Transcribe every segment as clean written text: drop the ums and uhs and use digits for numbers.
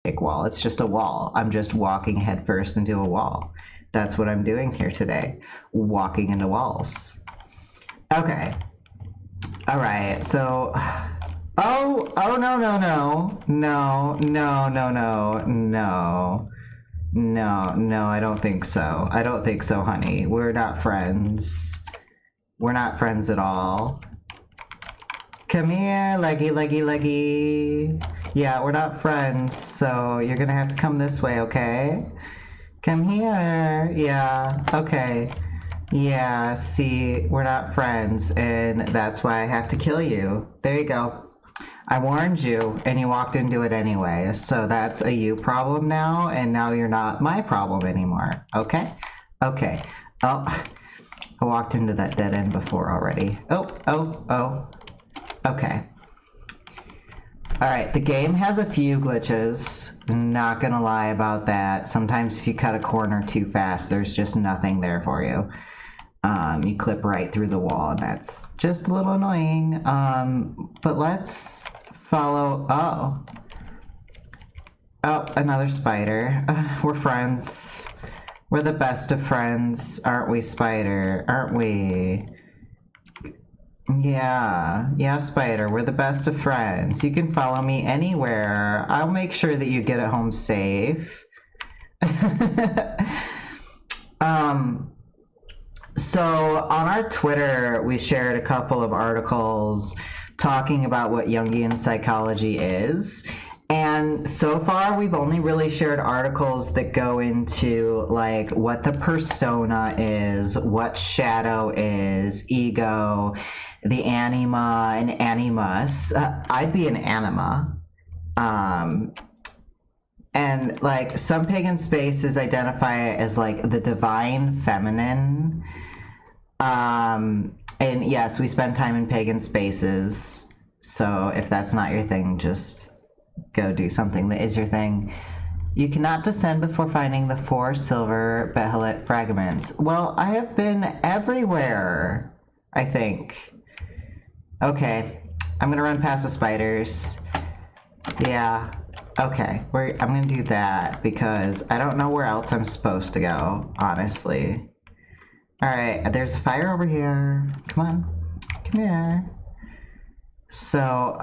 fake wall. It's just a wall. I'm just walking headfirst into a wall. That's what I'm doing here today. Walking into walls. Okay. All right. So, oh, no, no, no, no, no, no, no, no. No, no, I don't think so. I don't think so, honey. We're not friends. We're not friends at all. Come here, leggy, leggy, leggy. Yeah, we're not friends, so you're gonna have to come this way, okay? Come here. Yeah, okay. Yeah, see, we're not friends, and that's why I have to kill you. There you go. I warned you, and you walked into it anyway, so that's a you problem now, and now you're not my problem anymore, okay? Okay. Oh, I walked into that dead end before already. Oh. Okay. Alright, the game has a few glitches. Not gonna lie about that. Sometimes if you cut a corner too fast, there's just nothing there for you. You clip right through the wall, and that's just a little annoying. But let's follow... Oh, another spider. We're friends. We're the best of friends, aren't we, spider? Aren't we? Yeah, spider, we're the best of friends. You can follow me anywhere. I'll make sure that you get it home safe. So on our Twitter, we shared a couple of articles talking about what Jungian psychology is. And so far, we've only really shared articles that go into like what the persona is, what shadow is, ego, the anima, and animus. I'd be an anima. And like some pagan spaces identify as like the divine feminine. And yes, we spend time in pagan spaces. So if that's not your thing, just go do something that is your thing. You cannot descend before finding the 4 silver behelit fragments. Well, I have been everywhere, I think. Okay, I'm gonna run past the spiders. Yeah, okay, I'm gonna do that because I don't know where else I'm supposed to go, honestly. Alright, there's a fire over here. Come on, come here. So,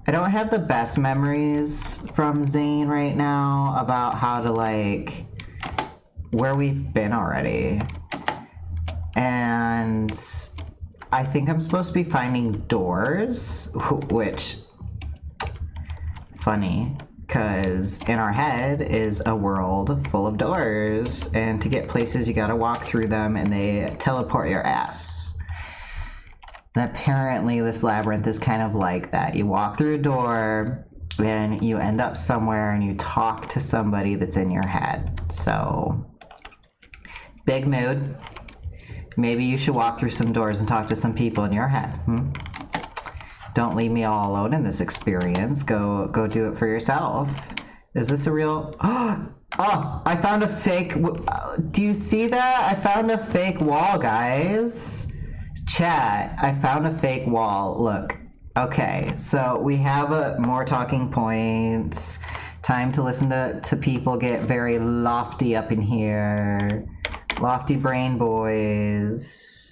I don't have the best memories from Zane right now about how to, like, where we've been already. And I think I'm supposed to be finding doors, which, funny, because in our head is a world full of doors, and to get places you gotta walk through them, and they teleport your ass. And apparently this labyrinth is kind of like that. You walk through a door, and you end up somewhere, and you talk to somebody that's in your head. So, big mood. Maybe you should walk through some doors and talk to some people in your head. Don't leave me all alone in this experience. Go do it for yourself. Is this a real... Oh, I found a fake... Do you see that? I found a fake wall, guys. Chat, I found a fake wall. Look. Okay, so we have more talking points. Time to listen to people get very lofty up in here. Lofty brain boys.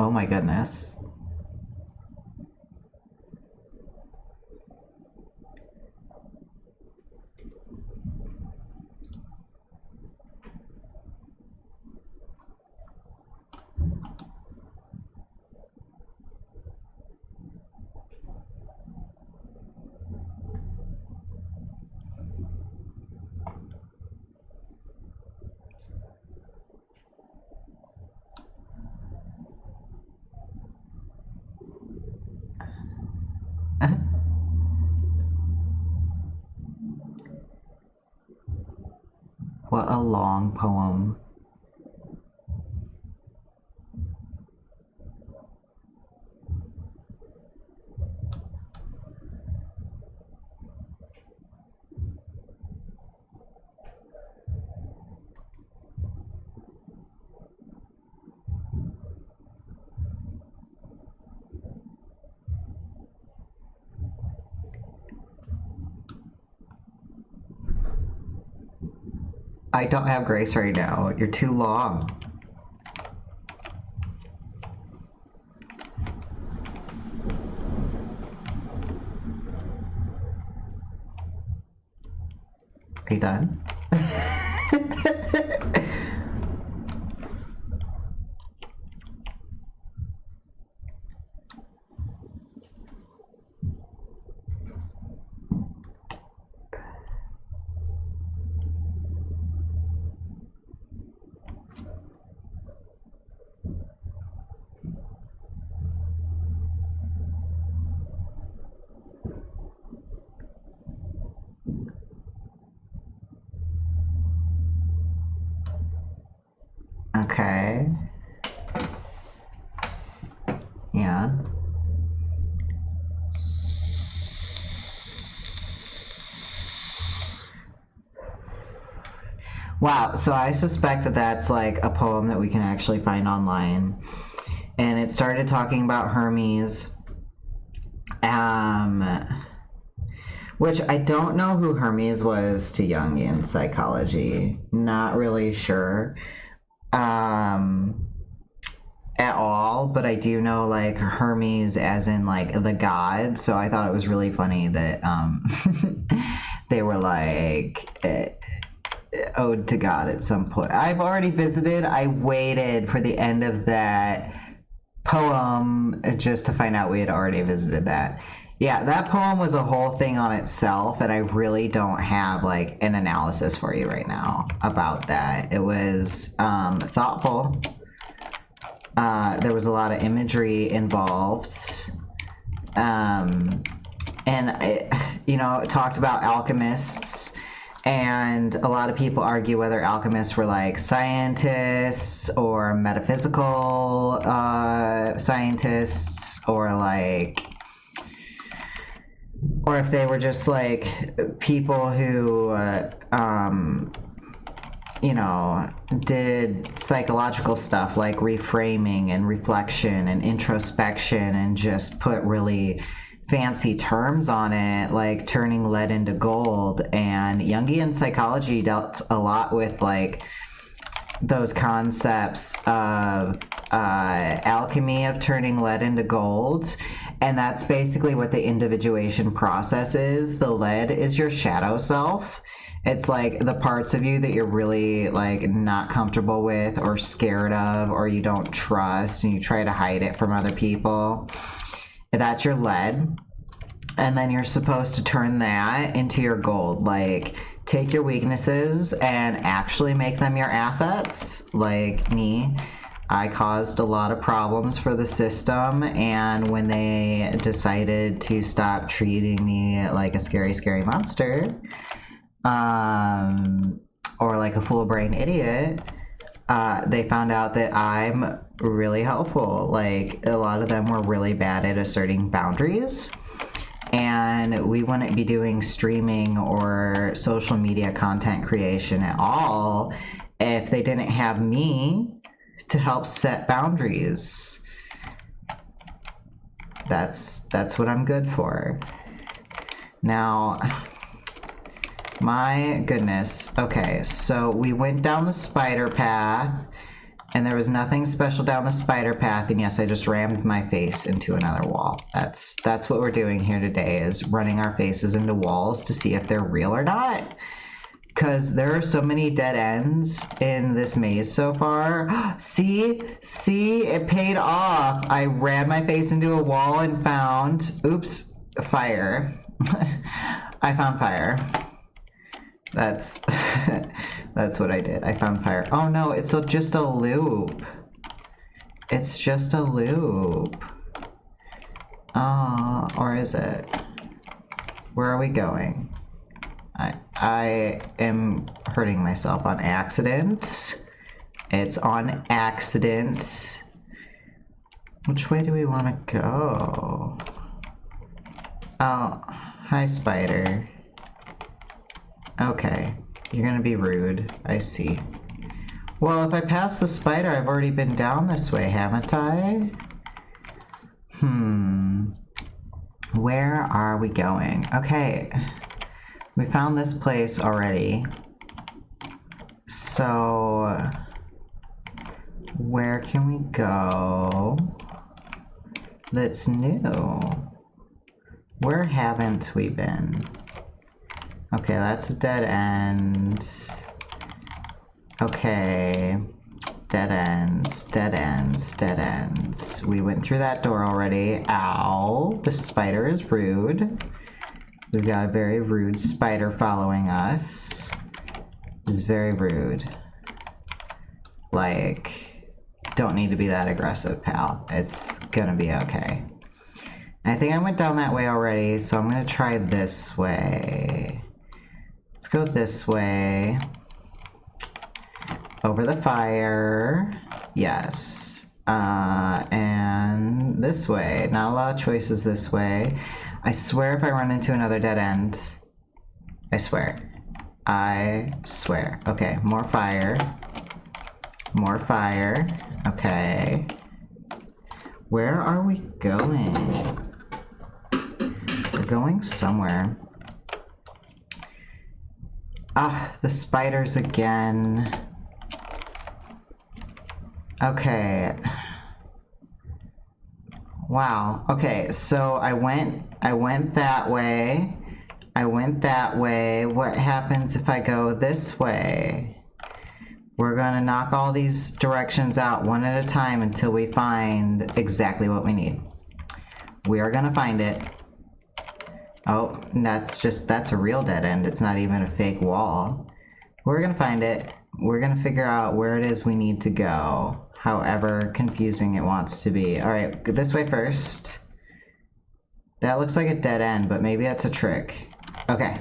Oh my goodness. What a long poem. I don't have grace right now. You're too long. Are you done? Okay. Yeah. Wow, so I suspect that that's like a poem that we can actually find online. And it started talking about Hermes. Which I don't know who Hermes was to Jungian psychology. Not really sure. At all, but I do know like Hermes as in like the god, so I thought it was really funny that they were like ode to God at some point. I've already visited. I waited for the end of that poem just to find out we had already visited that. Yeah, that poem was a whole thing on itself, and I really don't have like an analysis for you right now about that. It was thoughtful. There was a lot of imagery involved. And it talked about alchemists, and a lot of people argue whether alchemists were like scientists or metaphysical scientists, or if they were just like people who did psychological stuff like reframing and reflection and introspection and just put really fancy terms on it, like turning lead into gold. And Jungian psychology dealt a lot with like those concepts of alchemy, of turning lead into gold. And that's basically what the individuation process is. The lead is your shadow self. It's like the parts of you that you're really like not comfortable with or scared of, or you don't trust, and you try to hide it from other people. That's your lead. And then you're supposed to turn that into your gold. Like, take your weaknesses and actually make them your assets. Like me, I caused a lot of problems for the system, and when they decided to stop treating me like a scary, scary monster, or like a full brain idiot, they found out that I'm really helpful. Like, a lot of them were really bad at asserting boundaries, and we wouldn't be doing streaming or social media content creation at all if they didn't have me to help set boundaries. That's what I'm good for. Now, my goodness. Okay, so we went down the spider path, And there was nothing special down the spider path, and yes, I just rammed my face into another wall. That's what we're doing here today, is running our faces into walls to see if they're real or not. Because there are so many dead ends in this maze so far. See, it paid off. I rammed my face into a wall and found, oops, fire. I found fire. That's what I did. I found fire. Oh no, it's just a loop. It's just a loop. Or is it? Where are we going? I am hurting myself on accident. It's on accident. Which way do we want to go? Oh, hi, spider. Okay, you're gonna be rude. I see. Well, if I pass the spider, I've already been down this way, haven't I? Where are we going? Okay. We found this place already. So, where can we go that's new? Where haven't we been? Okay, that's a dead end. Okay, dead ends, dead ends, dead ends. We went through that door already. Ow, the spider is rude. We've got a very rude spider following us. It's very rude. Like, don't need to be that aggressive, pal. It's gonna be okay. I think I went down that way already, so I'm gonna try this way. Let's go this way. Over the fire. Yes. And this way. Not a lot of choices this way. I swear if I run into another dead end, I swear. I swear. Okay, more fire. More fire. Okay. Where are we going? We're going somewhere. Ah, the spiders again. Okay. Wow. Okay, so I went that way. I went that way. What happens if I go this way? We're gonna knock all these directions out one at a time until we find exactly what we need. We are gonna find it. Oh, that's a real dead end. It's not even a fake wall. We're gonna find it. We're gonna figure out where it is we need to go. However confusing it wants to be. Alright, this way first. That looks like a dead end, but maybe that's a trick. Okay.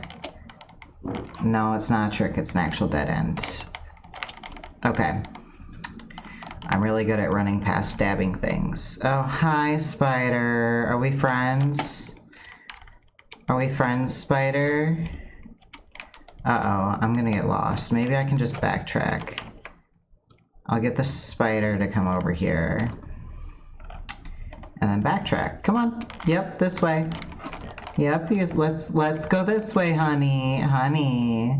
No, it's not a trick, it's an actual dead end. Okay. I'm really good at running past stabbing things. Oh, hi, spider. Are we friends? Are we friends, spider? Uh-oh, I'm gonna get lost. Maybe I can just backtrack. I'll get the spider to come over here. And then backtrack. Come on. Yep, this way. Yep, let's go this way, honey. Honey.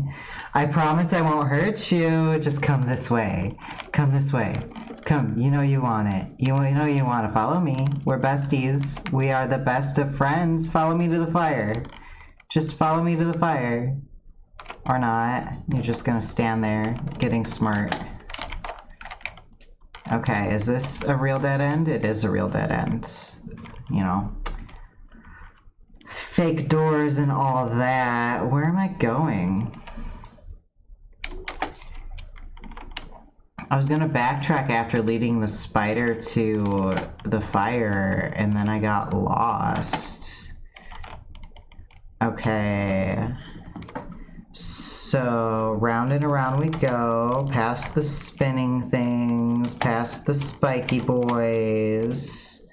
I promise I won't hurt you. Just come this way. Come this way. Come, you know you want it. You know you want to follow me. We're besties. We are the best of friends. Follow me to the fire. Just follow me to the fire. Or not. You're just gonna stand there, getting smart. Okay, is this a real dead end? It is a real dead end. You know. Fake doors and all of that. Where am I going? I was gonna backtrack after leading the spider to the fire, and then I got lost. Okay. So, round and around we go, past the spinning things, past the spiky boys.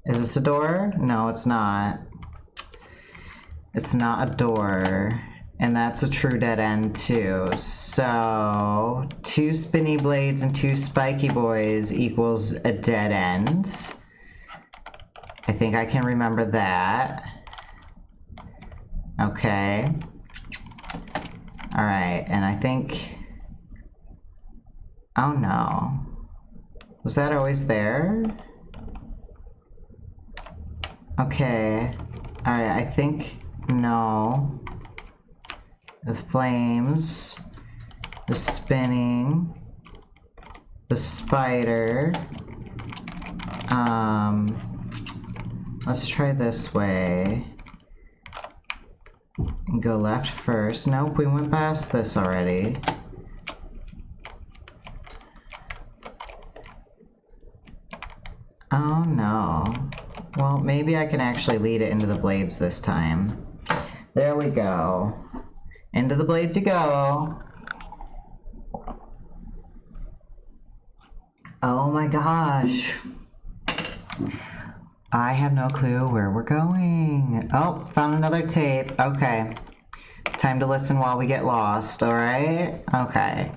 Is this a door? No, it's not. It's not a door. And that's a true dead end too. So, 2 spinny blades and 2 spiky boys equals a dead end. I think I can remember that. Okay. Alright, and I think... Oh no. Was that always there? Okay. Alright, I think... No. The flames. The spinning. The spider. Let's try this way. And go left first. Nope, we went past this already. Oh no. Well, maybe I can actually lead it into the blades this time. There we go. Into the blades you go. Oh my gosh. I have no clue where we're going. Oh, found another tape. Okay. Time to listen while we get lost, alright? Okay.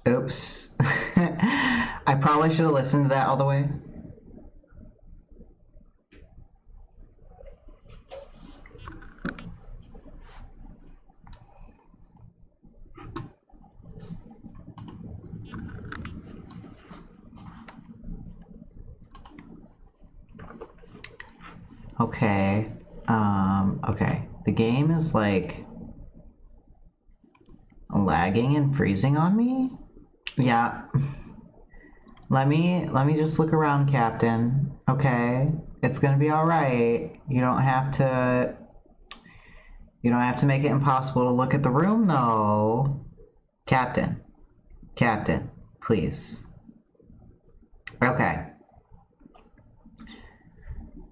Oops. I probably should have listened to that all the way. Okay. Okay. The game is like lagging and freezing on me? Yeah. Let me just look around, Captain. Okay. It's gonna be alright. You don't have to make it impossible to look at the room though. Captain. Captain, please. Okay.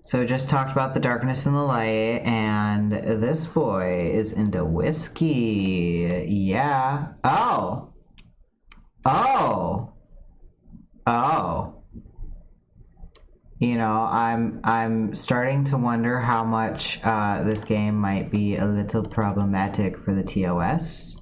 So just talked about the darkness and the light, and this boy is into whiskey. Yeah. Oh. Oh. Oh. You know, I'm starting to wonder how much this game might be a little problematic for the TOS.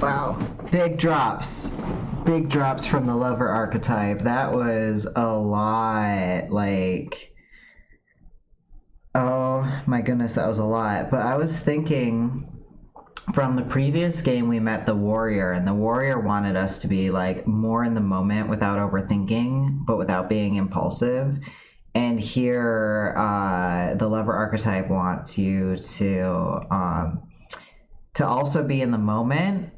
Wow. Big drops. Big drops from the lover archetype. That was a lot. Like, oh my goodness, that was a lot. But I was thinking from the previous game we met the warrior, and the warrior wanted us to be like more in the moment without overthinking, but without being impulsive. And here, the lover archetype wants you to also be in the moment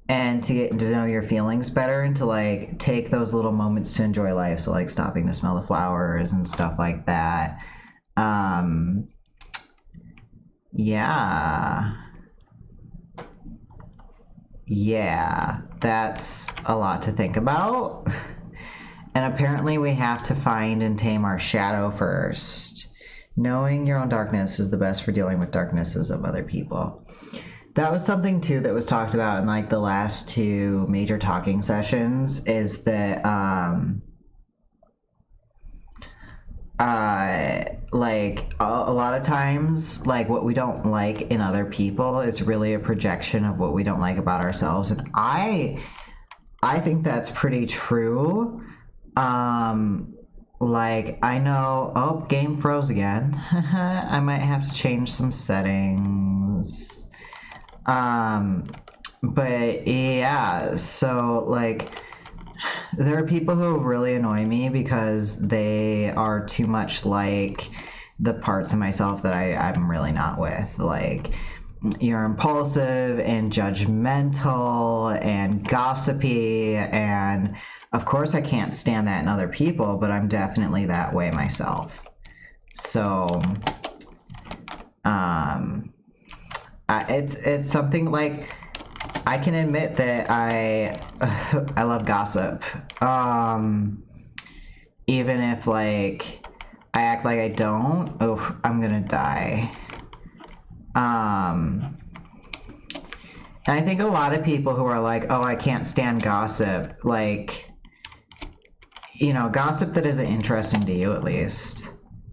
and to get to know your feelings better and to like take those little moments to enjoy life. So like stopping to smell the flowers and stuff like that. Yeah, that's a lot to think about. And apparently we have to find and tame our shadow first. Knowing your own darkness is the best for dealing with darknesses of other people. That was something too that was talked about in like the last two major talking sessions, is that like a lot of times like what we don't like in other people is really a projection of what we don't like about ourselves. And I think that's pretty true. Like I know, oh, game froze again. I might have to change some settings. But yeah, so like there are people who really annoy me because they are too much like the parts of myself that I'm really not with. Like, you're impulsive and judgmental and gossipy, and of course I can't stand that in other people, but I'm definitely that way myself. So it's something like I can admit that I love gossip, even if like I act like I don't. Oh, I'm gonna die. And I think a lot of people who are like, oh, I can't stand gossip, like, you know, gossip that isn't interesting to you at least,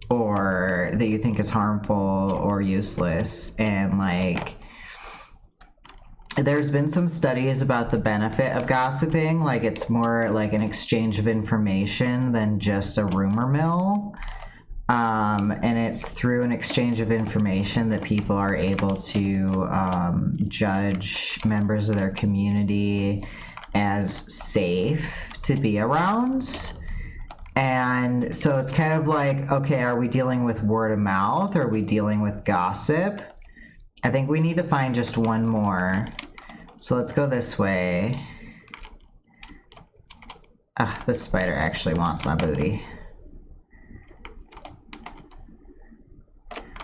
or that you think is harmful or useless. And like, there's been some studies about the benefit of gossiping. Like, it's more like an exchange of information than just a rumor mill. And it's through an exchange of information that people are able to judge members of their community as safe to be around. And so it's kind of like, okay, are we dealing with word of mouth, or are we dealing with gossip? I think we need to find just one more. So let's go this way. Ah, this spider actually wants my booty.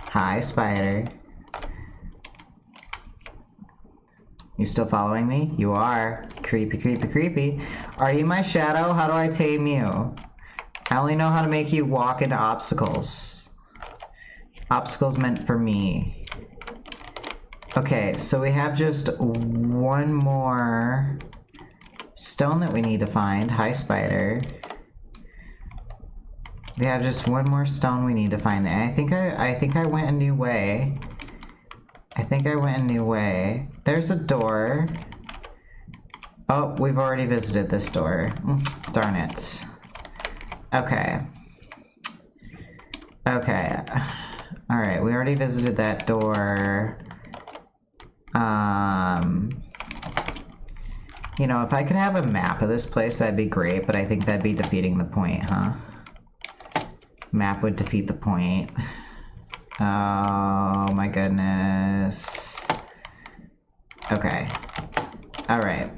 Hi, spider. You still following me? You are. Creepy, creepy, creepy. Are you my shadow? How do I tame you? I only know how to make you walk into obstacles. Obstacles meant for me. Okay, so we have just one more stone that we need to find. Hi, spider. We have just one more stone we need to find. And I think I went a new way. I think I went a new way. There's a door. Oh, we've already visited this door. Darn it. Okay. Okay. Alright, we already visited that door. You know, if I could have a map of this place, that'd be great, but I think that'd be defeating the point, huh? Map would defeat the point. Oh my goodness. Okay. Alright.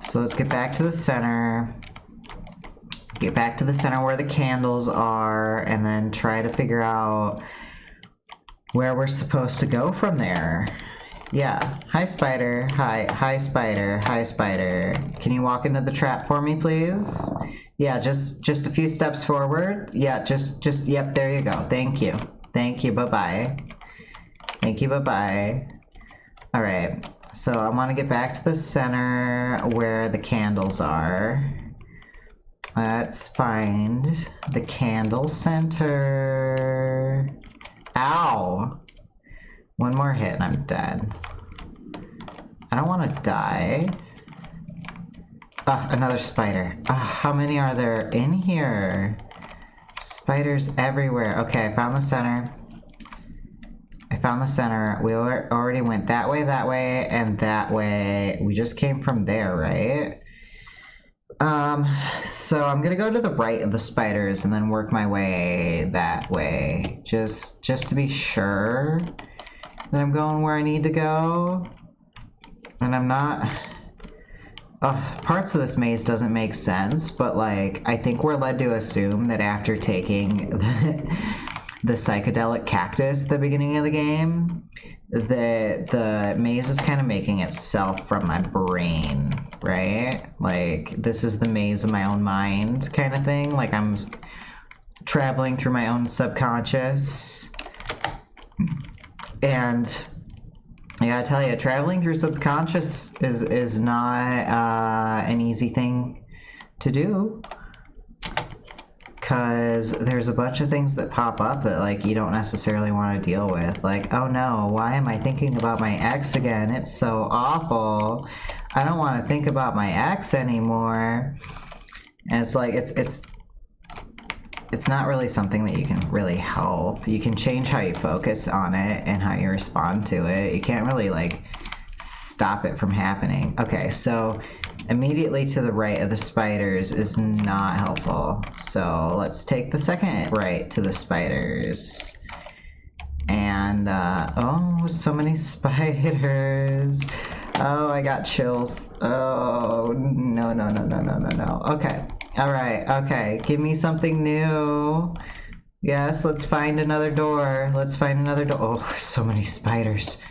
So let's get back to the center. Get back to the center where the candles are, and then try to figure out where we're supposed to go from there. Yeah. Hi, spider. Hi, spider. Hi, spider. Can you walk into the trap for me, please? Yeah, just a few steps forward. Yeah, just, yep, there you go. Thank you. Thank you, bye-bye. Thank you, bye-bye. All right, so I want to get back to the center where the candles are. Let's find the candle center. Ow! One more hit and I'm dead. I don't want to die. Another spider. How many are there in here? Spiders everywhere. Okay, I found the center. I found the center. We already went that way, and that way. We just came from there, right? So I'm gonna go to the right of the spiders and then work my way that way. Just to be sure that I'm going where I need to go. And I'm not... parts of this maze doesn't make sense, but like, I think we're led to assume that after taking the psychedelic cactus at the beginning of the game, the maze is kind of making itself from my brain, right? Like, this is the maze of my own mind kind of thing. Like, I'm traveling through my own subconscious. And I gotta tell you, traveling through subconscious is not an easy thing to do. Because there's a bunch of things that pop up that, like, you don't necessarily want to deal with. Like, oh no, why am I thinking about my ex again? It's so awful. I don't want to think about my ex anymore. And it's like, it's not really something that you can really help. You can change how you focus on it and how you respond to it. You can't really, like, stop it from happening. Okay, so immediately to the right of the spiders is not helpful. So let's take the second right to the spiders. And, oh, so many spiders. Oh, I got chills. Oh, no. Okay. All right. Okay. Give me something new. Yes, let's find another door. Let's find another door. Oh, so many spiders.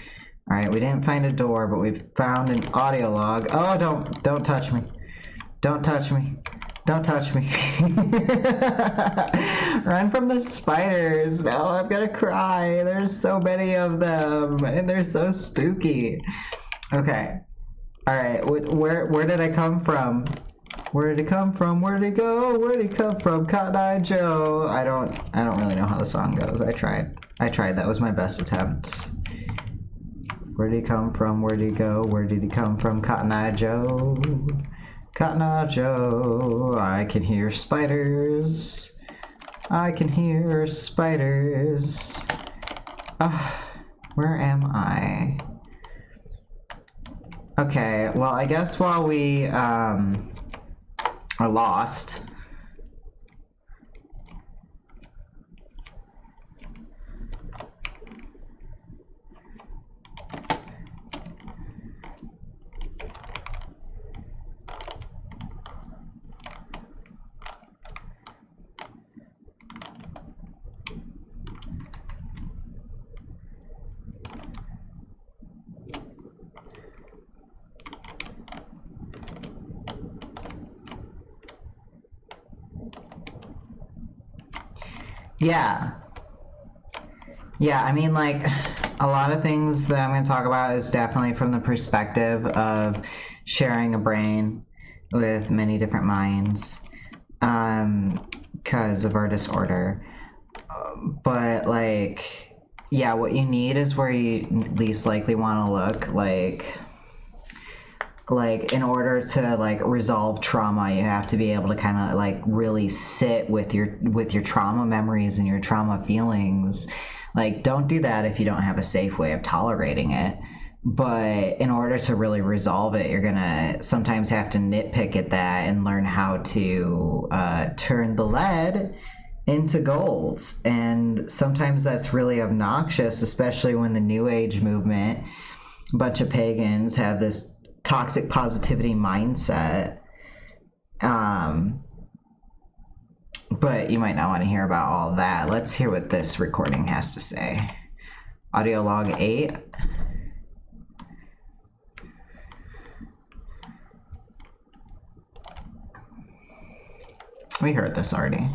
All right, we didn't find a door, but we found an audio log. Oh, don't touch me. Don't touch me. Don't touch me. Run from the spiders. No, I'm gonna cry. There's so many of them, and they're so spooky. Okay. All right. Where did I come from? Where did it come from? Where did it go? Where did it come from? Cotton Eye Joe. I don't really know how the song goes. I tried. That was my best attempt. Where did he come from? Where did he go? Where did he come from? Cotton Eye Joe. Cotton Eye Joe. I can hear spiders. I can hear spiders. Where am I? Okay, well, I guess while we are lost, Yeah, I mean, like, a lot of things that I'm going to talk about is definitely from the perspective of sharing a brain with many different minds, because of our disorder. But, like, yeah, what you need is where you least likely want to look. Like in order to like resolve trauma, you have to be able to kind of like really sit with your trauma memories and your trauma feelings. Like, don't do that if you don't have a safe way of tolerating it. But in order to really resolve it, you're gonna sometimes have to nitpick at that and learn how to turn the lead into gold. And sometimes that's really obnoxious, especially when the New Age movement, a bunch of pagans, have this toxic positivity mindset. But you might not want to hear about all of that. Let's hear what this recording has to say. Audio log 8. We heard this already.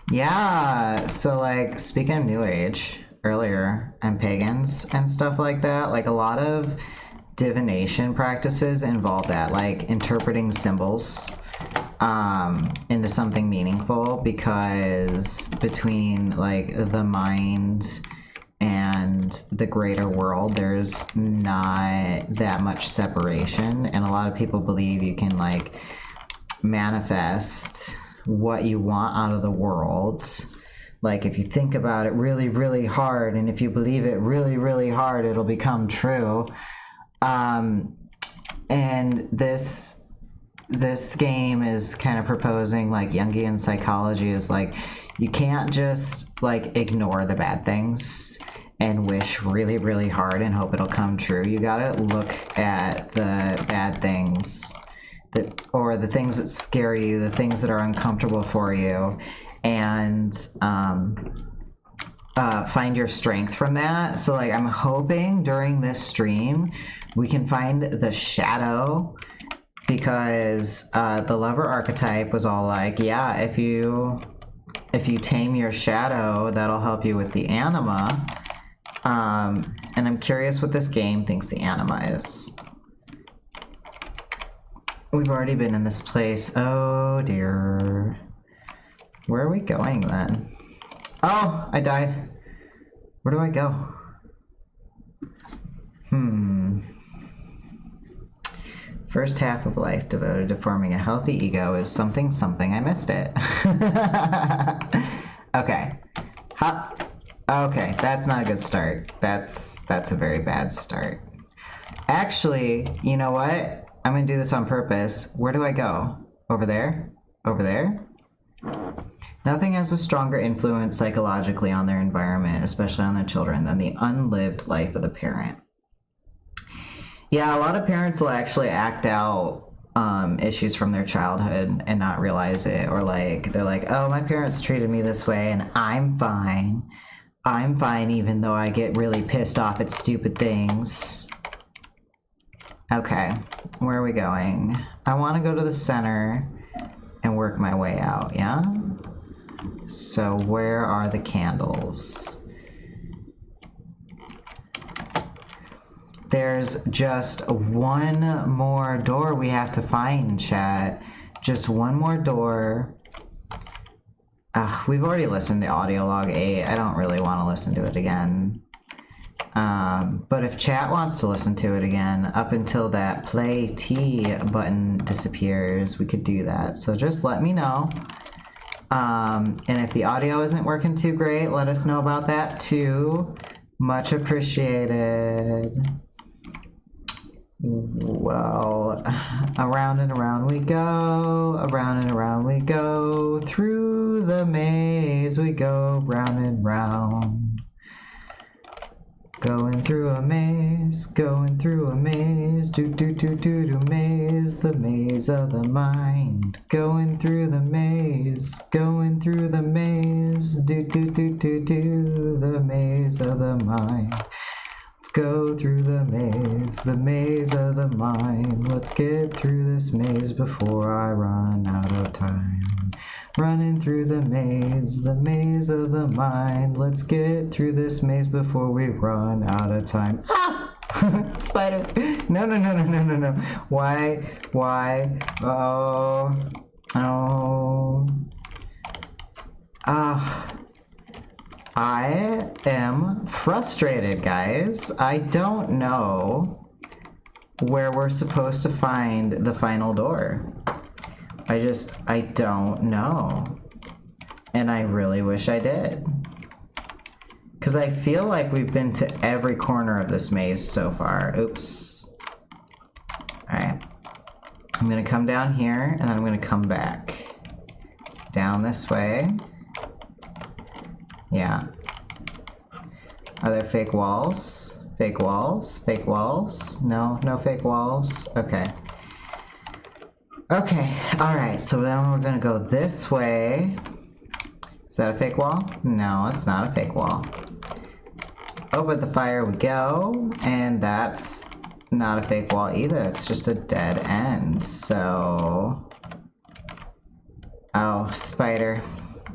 Yeah, so like speaking of New Age earlier and pagans and stuff like that, like a lot of divination practices involve that, like interpreting symbols into something meaningful, because between like the mind and the greater world, there's not that much separation, and a lot of people believe you can like manifest what you want out of the world. Like if you think about it really, really hard, and if you believe it really, really hard, it'll become true. And this game is kind of proposing, like Jungian psychology is like, you can't just like ignore the bad things and wish really, really hard and hope it'll come true. You gotta look at the bad things or the things that scare you, the things that are uncomfortable for you, and find your strength from that. So like I'm hoping during this stream we can find the shadow, because the lover archetype was all like, yeah, if you tame your shadow, that'll help you with the anima. And I'm curious what this game thinks the anima is. We've already been in this place. Oh dear. Where are we going then? Oh, I died. Where do I go? First half of life devoted to forming a healthy ego is something something. I missed it. Okay. Okay, that's not a good start. That's a very bad start. Actually, you know what? I'm gonna do this on purpose. Where do I go? Over there? Over there? Nothing has a stronger influence psychologically on their environment, especially on their children, than the unlived life of the parent. Yeah, a lot of parents will actually act out issues from their childhood and not realize it, or like they're like, oh, my parents treated me this way and I'm fine. I'm fine even though I get really pissed off at stupid things. Okay, where are we going? I want to go to the center and work my way out, yeah? So where are the candles? There's just one more door we have to find, chat. Just one more door. We've already listened to audio log 8. I don't really want to listen to it again. But if chat wants to listen to it again, up until that play T button disappears, we could do that. So just let me know. And if the audio isn't working too great, let us know about that too. Much appreciated. Well, around and around we go, around and around we go, through the maze we go, round and round. Going through a maze, going through a maze, do do do do do maze, the maze of the mind. Going through the maze, going through the maze, do do do do do, the maze of the mind. Let's go through the maze of the mind. Let's get through this maze before I run out of time. Running through the maze of the mind. Let's get through this maze before we run out of time. Ah! Spider! No, no, no, no, no, no, no. Why? Oh. Oh. I am frustrated, guys. I don't know where we're supposed to find the final door. I don't know. And I really wish I did. Because I feel like we've been to every corner of this maze so far. Oops. Alright. I'm going to come down here, and then I'm going to come back. Down this way. Yeah. Are there fake walls? Fake walls? Fake walls? No, no fake walls? Okay. Okay, alright, so then we're gonna go this way. Is that a fake wall? No, it's not a fake wall. Over the fire we go, and that's not a fake wall either. It's just a dead end, so... Oh, spider.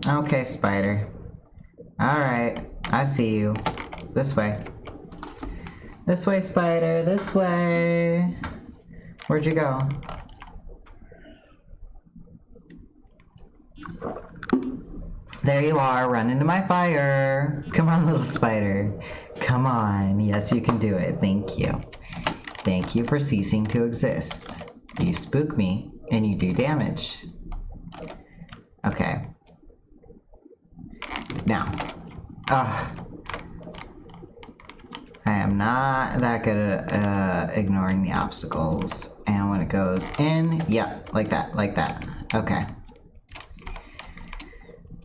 Okay, spider. Alright, I see you. This way. This way, spider, this way. Where'd you go? There you are, run into my fire. Come on, little spider. Come on, yes, you can do it. Thank you. Thank you for ceasing to exist. You spook me, and you do damage. Okay. Now. I am not that good at ignoring the obstacles. And when it goes in, yep, like that, like that. Okay.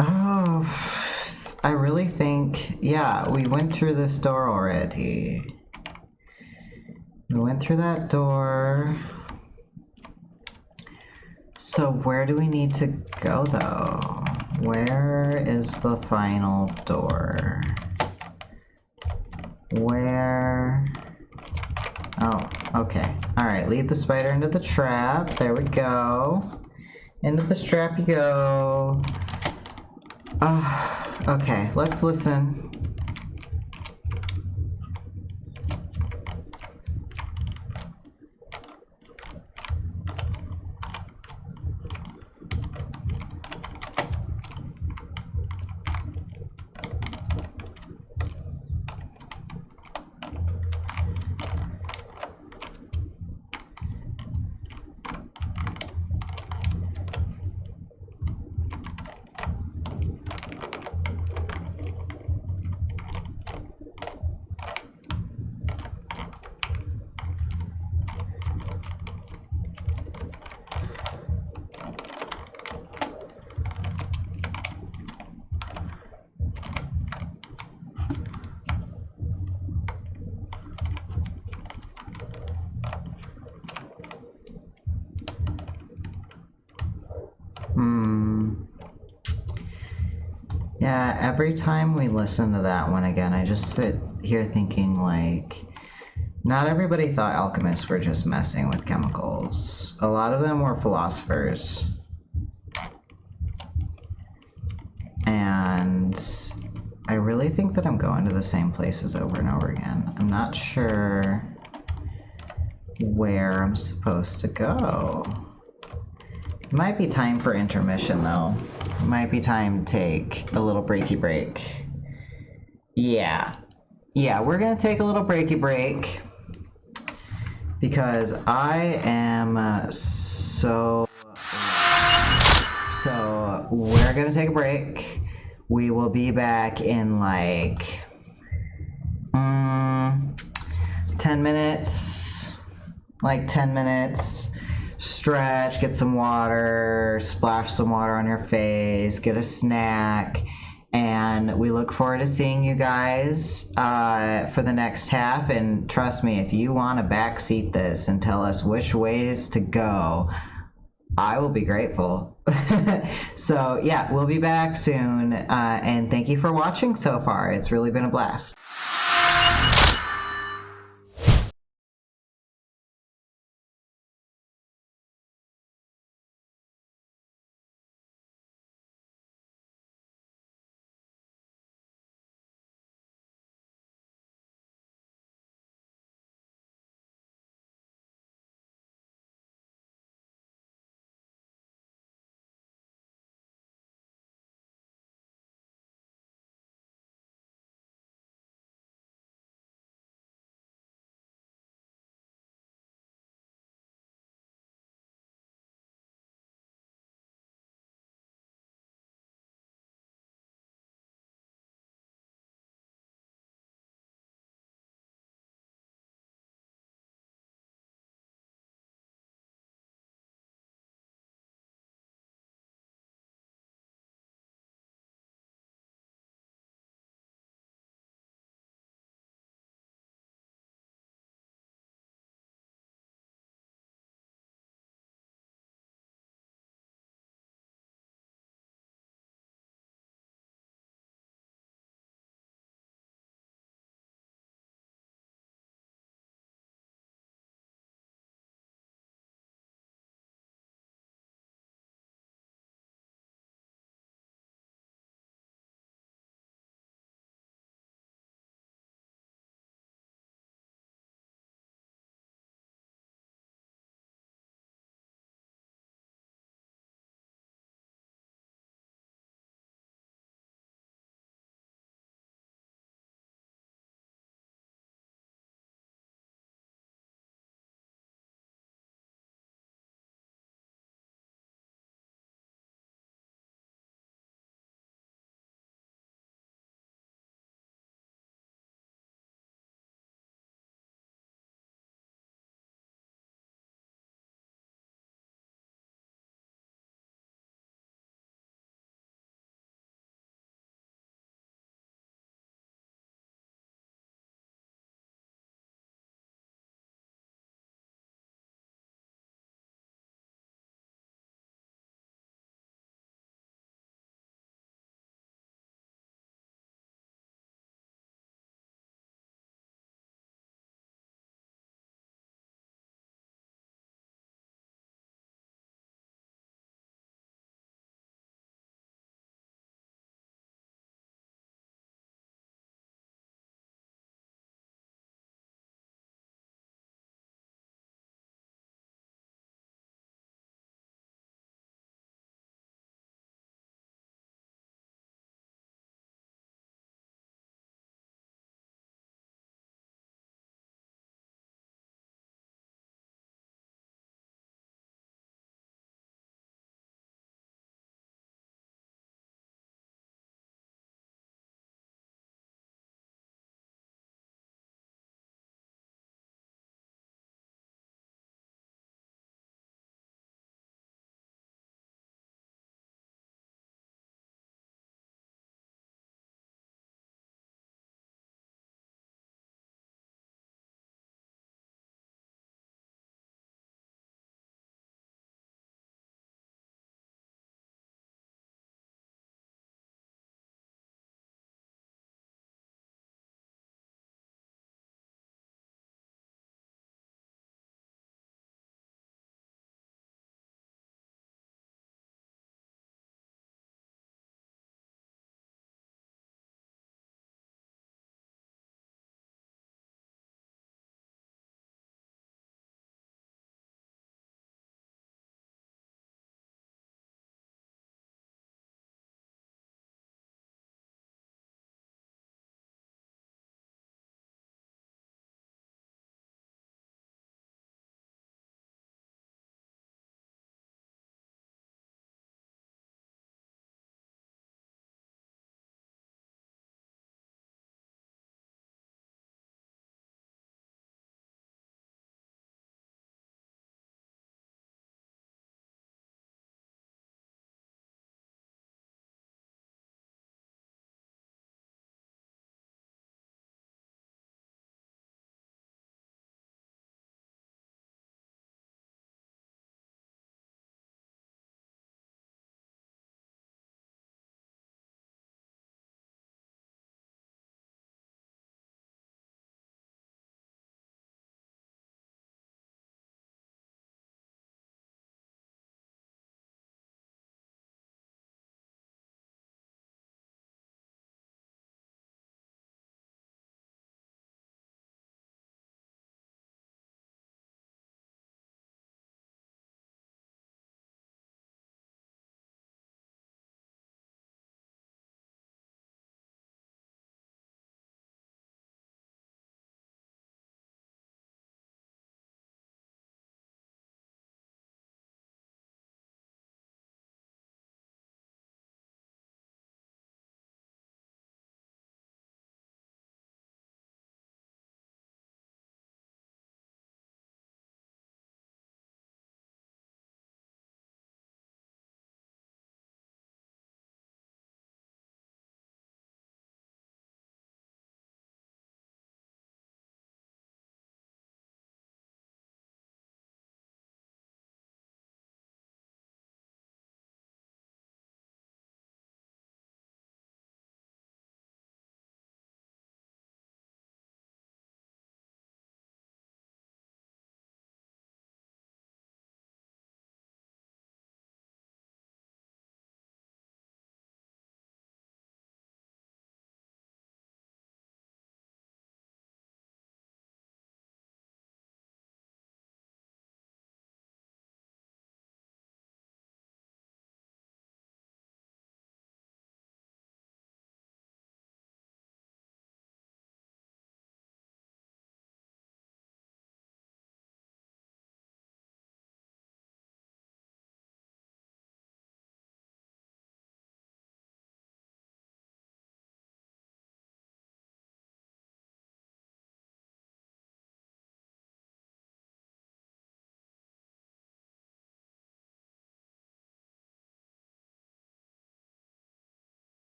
Oh, I really think, yeah, we went through this door already. We went through that door. So where do we need to go, though? Where is the final door? Where? Oh, okay. Alright, lead the spider into the trap. There we go. Into the trap you go. Okay, let's listen. Yeah, every time we listen to that one again, I just sit here thinking, like, not everybody thought alchemists were just messing with chemicals. A lot of them were philosophers. And I really think that I'm going to the same places over and over again. I'm not sure where I'm supposed to go. It might be time for intermission, though. It might be time to take a little breaky break. Yeah. Yeah, we're gonna take a little breaky break. Because I am so we're gonna take a break. We will be back in like 10 minutes. Like 10 minutes. Stretch, get some water, splash some water on your face, get a snack, and we look forward to seeing you guys for the next half. And trust me, if you want to backseat this and tell us which ways to go, I will be grateful. So yeah, we'll be back soon, and thank you for watching so far. It's really been a blast.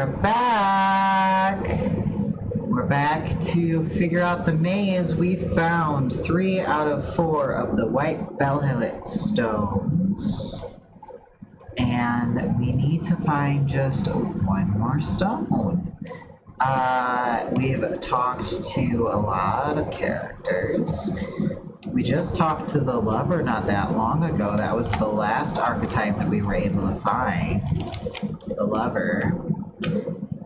We're back! We're back to figure out the maze. We found 3 out of 4 of the white Belhelit stones. And we need to find just one more stone. We've talked to a lot of characters. We just talked to the lover not that long ago. That was the last archetype that we were able to find. The lover.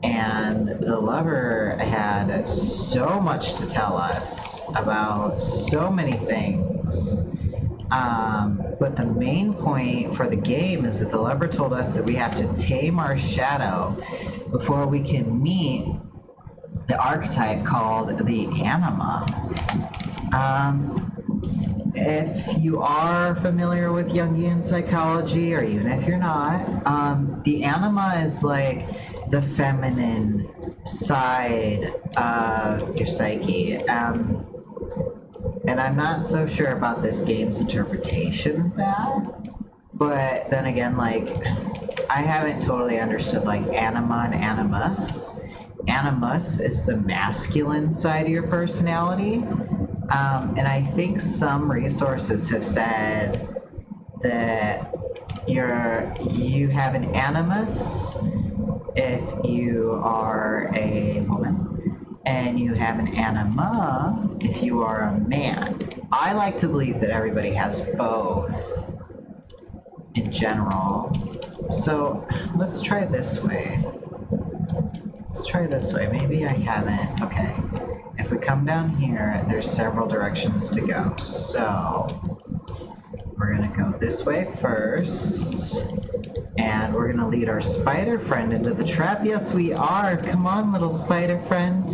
And the lover had so much to tell us about so many things. But the main point for the game is that the lover told us that we have to tame our shadow before we can meet the archetype called the anima. If you are familiar with Jungian psychology, or even if you're not, the anima is like the feminine side of your psyche. And I'm not so sure about this game's interpretation of that. But then again, like, I haven't totally understood, like, anima and animus. Animus is the masculine side of your personality. And I think some resources have said that you have an animus if you are a woman, and you have an anima if you are a man. I like to believe that everybody has both in general. So let's try this way. Let's try this way. Maybe I haven't. Okay. If we come down here, there's several directions to go. So we're gonna go this way first. And we're gonna lead our spider friend into the trap. Yes, we are. Come on, little spider friend.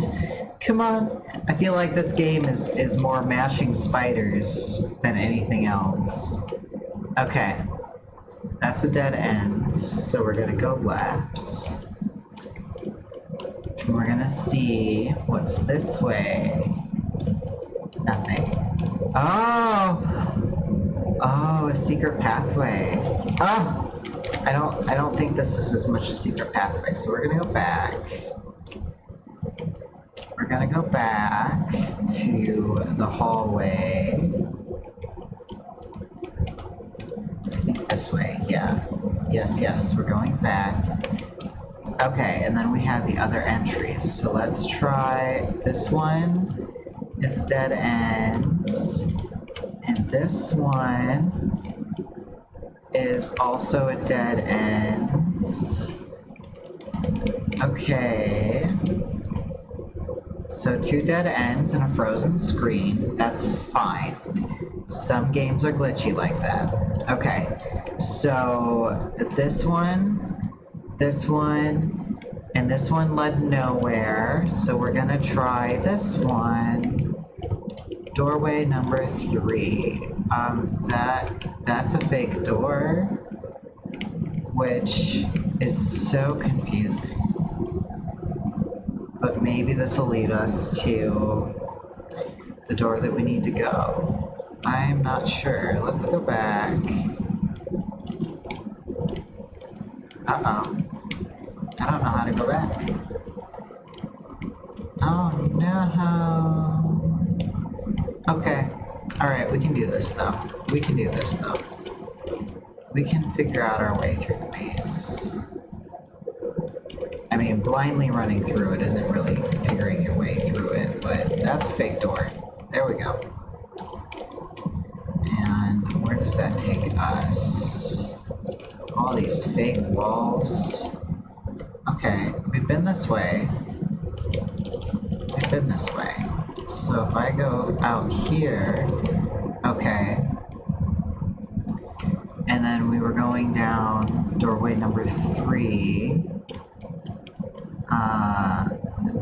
Come on. I feel like this game is more mashing spiders than anything else. Okay. That's a dead end. So we're gonna go left. And we're gonna see what's this way. Nothing. Oh, a secret pathway. Oh! I don't think this is as much a secret pathway, so we're gonna go back. We're gonna go back to the hallway. I think this way, yeah. Yes, we're going back. Okay, and then we have the other entries. So let's try this one. Is a dead end. And this one is also a dead end. Okay. So 2 dead ends and a frozen screen. That's fine. Some games are glitchy like that. Okay. So this one, and this one led nowhere. So we're gonna try this one. Doorway number 3. That's a fake door, which is so confusing. But maybe this will lead us to the door that we need to go. I'm not sure. Let's go back. Uh-oh. I don't know how to go back. Oh no. Okay. Alright, we can do this though. We can figure out our way through the maze. I mean, blindly running through it isn't really figuring your way through it, but that's a fake door. There we go. And where does that take us? All these fake walls. Okay, we've been this way. So if I go out here, okay. And then we were going down doorway number 3.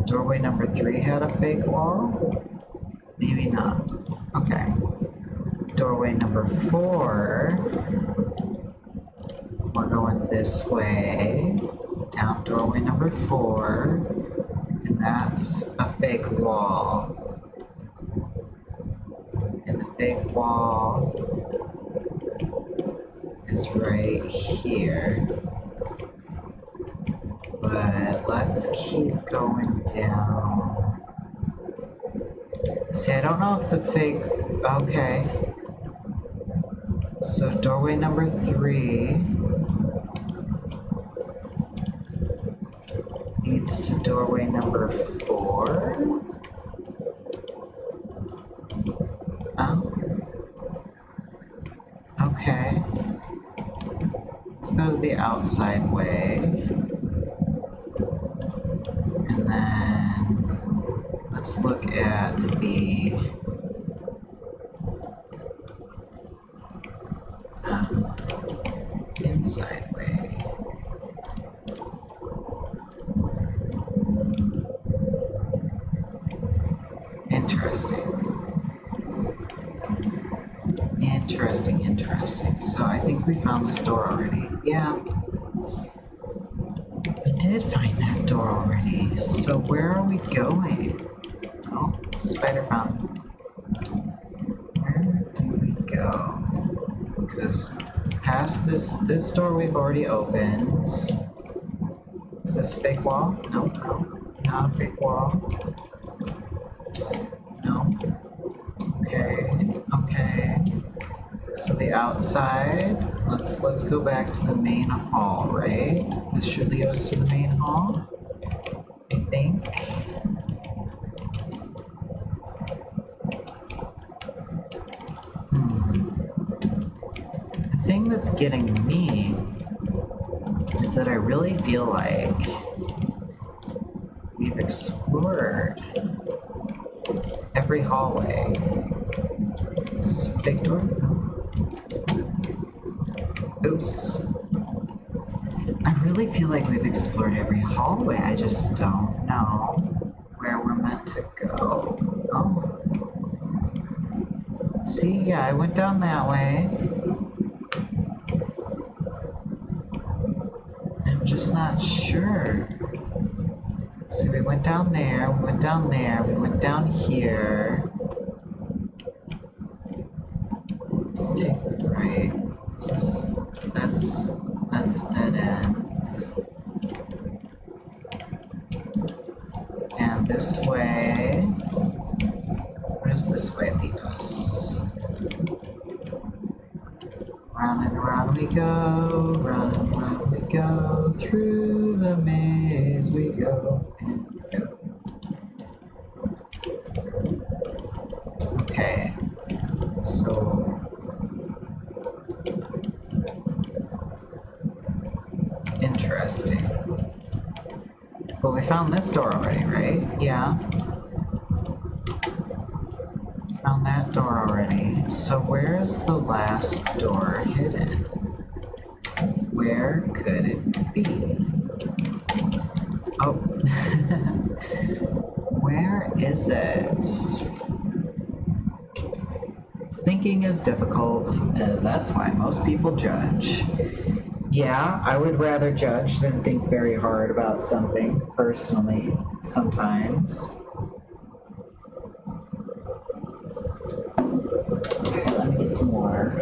Doorway number 3 had a fake wall? Maybe not. Okay. Doorway number 4. We're going this way. Down doorway number 4. And that's a fake wall. And the fake wall is right here. but let's keep going down. See, I don't know if the fake... Okay. So doorway number 3 leads to doorway number 4. Oh. Okay. Let's go to the outside way. And then let's look at the inside way. Interesting. So I think we found this door already. Yeah. We did find that door already. So where are we going? Oh, spider fountain. Where do we go? Because past this door we've already opened. Is this a fake wall? No, not a fake wall. No. Okay. So the outside, let's go back to the main hall, right? This should lead us to the main hall, I think. The thing that's getting me is that I really feel like we've explored every hallway. Is this a big door? Oops. I really feel like we've explored every hallway. I just don't know where we're meant to go. Oh. See, yeah, I went down that way. I'm just not sure. See, we went down there, we went down there, we went down here. Let's take the right. That's dead end. And this way, where does this way lead us? Round and around we go, round and round we go, through the maze we go and go. Okay, so interesting. But we found this door already, right? Yeah. Found that door already. So where's the last door hidden? Where could it be? Oh. Where is it? Thinking is difficult. That's why most people judge. Yeah, I would rather judge than think very hard about something, personally, sometimes. Okay, let me get some water.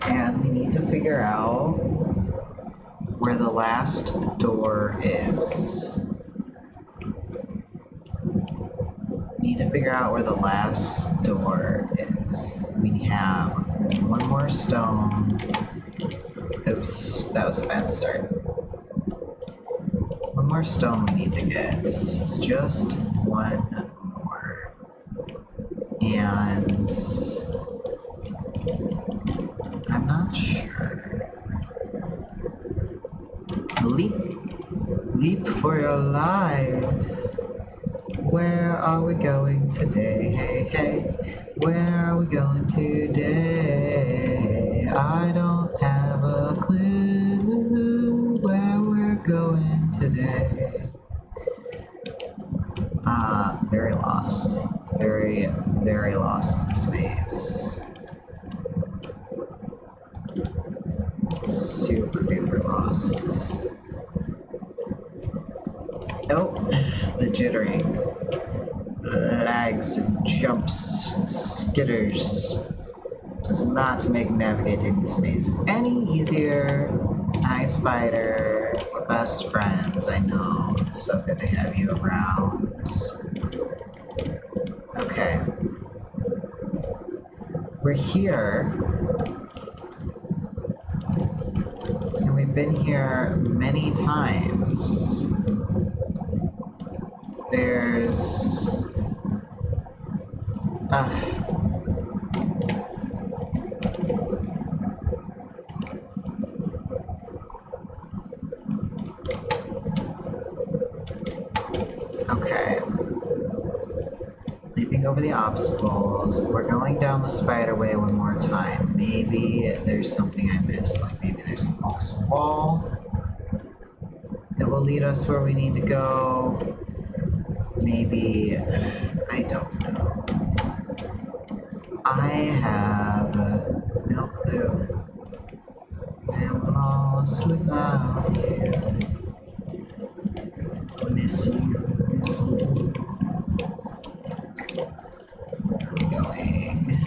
And we need to figure out where the last door is. Need to figure out where the last door is. We have one more stone. Oops, that was a bad start. One more stone we need to get. Just one more. And I'm not sure. Leap for your life. Where are we going today? Hey, where are we going today? I don't have a clue where we're going today. Very lost. Very, very lost in this maze. Super duper lost. Oh, the jittering. Lags and jumps and skitters. Just not to make navigating this maze any easier. Hi, Spider. We're best friends, I know. It's so good to have you around. Okay. We're here. And we've been here many times. There's... Okay. Leaping over the obstacles. We're going down the spiderway one more time. Maybe there's something I missed. Like maybe there's an awesome wall that will lead us where we need to go. Maybe... I don't know. I have no clue. I'm lost without you. Miss you, miss you. Going.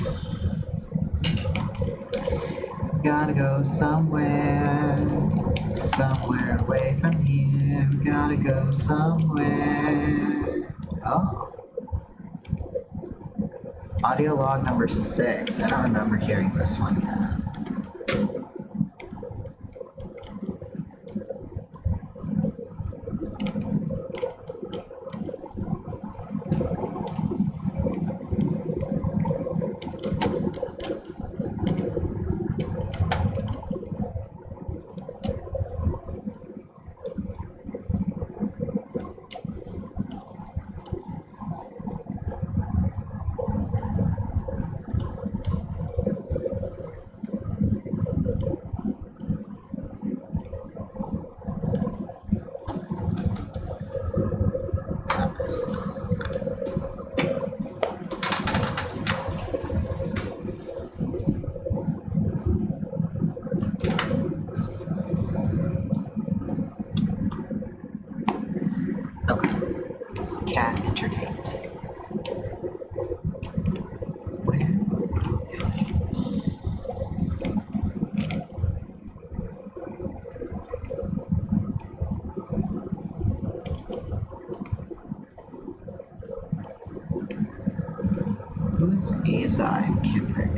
Gotta go somewhere, somewhere away from here. Gotta go somewhere. Oh. Audio log number 6. I don't remember hearing this one yet. Okay. Cat entertained. Where am I going? Who is Azai Kimbrick?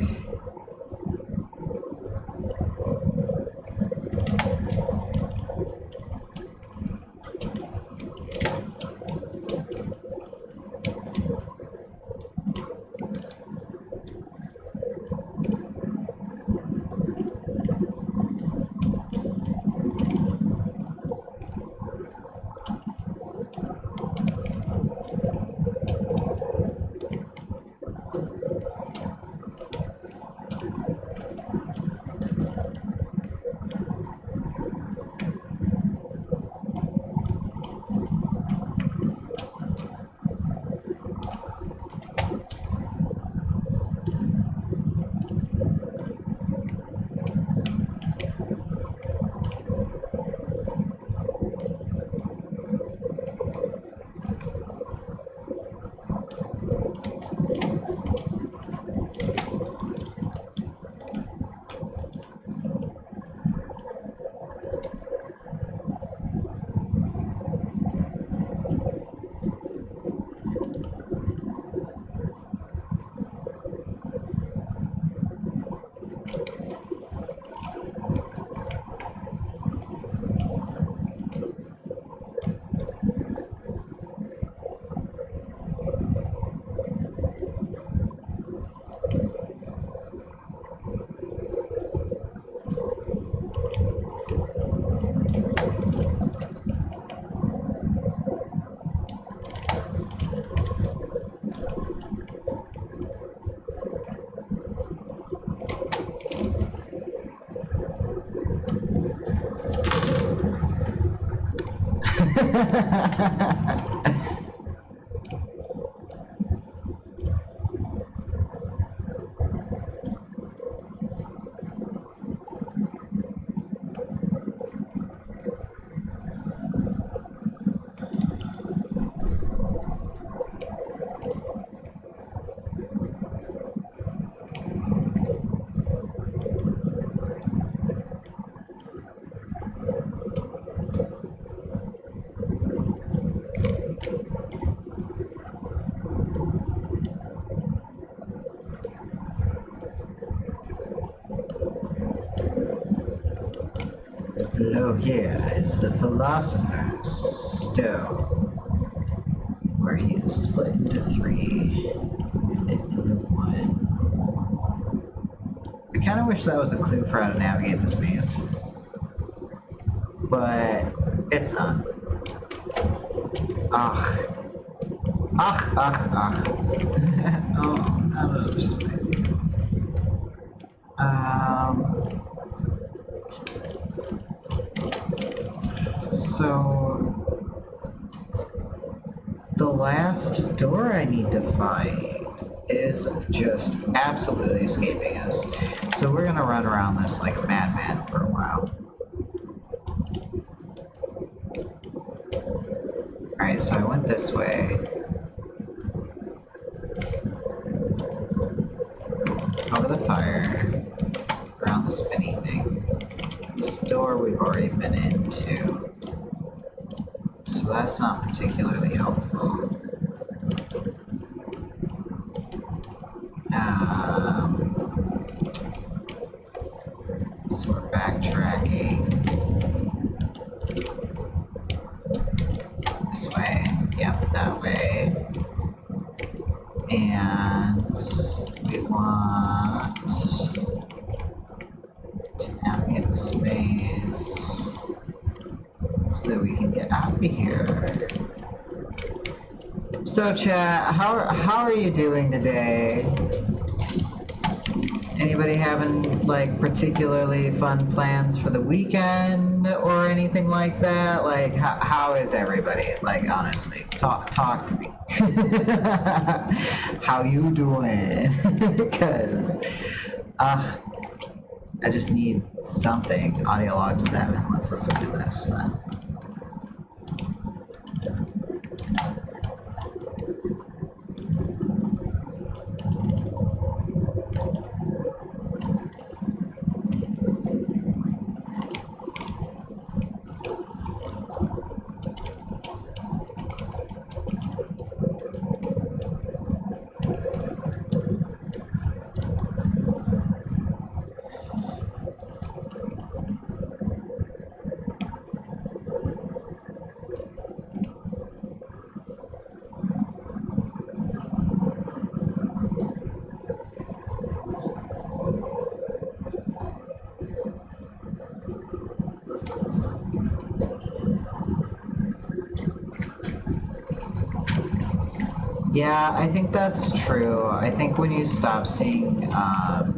Below here is the Philosopher's Stone, where he is split into three and into one. I kind of wish that was a clue for how to navigate this maze, but it's not. Ugh. Ugh, ugh, ugh. Oh, another spider. So the last door I need to find is just absolutely escaping us. So we're gonna run around this like a madman for a while. Alright, so I went this way. Over the fire. Around the spinny thing. This door we've already been into. So that's not particularly helpful. So we're backtracking. This way. Yep, that way. And we want to navigate the space so that we can get out of here. So chat, how are you doing today? Anybody having like particularly fun plans for the weekend or anything like that? Like how is everybody? Like honestly, talk to me. How you doing? Because I just need something. Audio log 7. Let's listen to this then. Yeah, I think that's true. I think when you stop seeing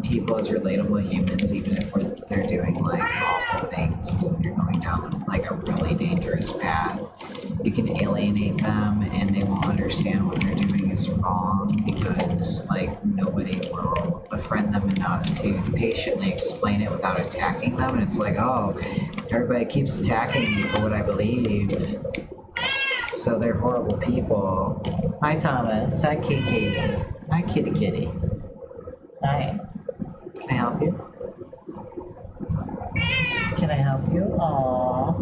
people as relatable humans, even if they're doing like awful things, when you're going down like a really dangerous path, you can alienate them and they won't understand what they're doing is wrong because like nobody will befriend them enough to patiently explain it without attacking them. And it's like, oh, everybody keeps attacking me for what I believe. So they're horrible people. Hi, Thomas. Hi, Kiki. Hi, Kitty Kitty. Hi. Can I help you? Can I help you? Aww.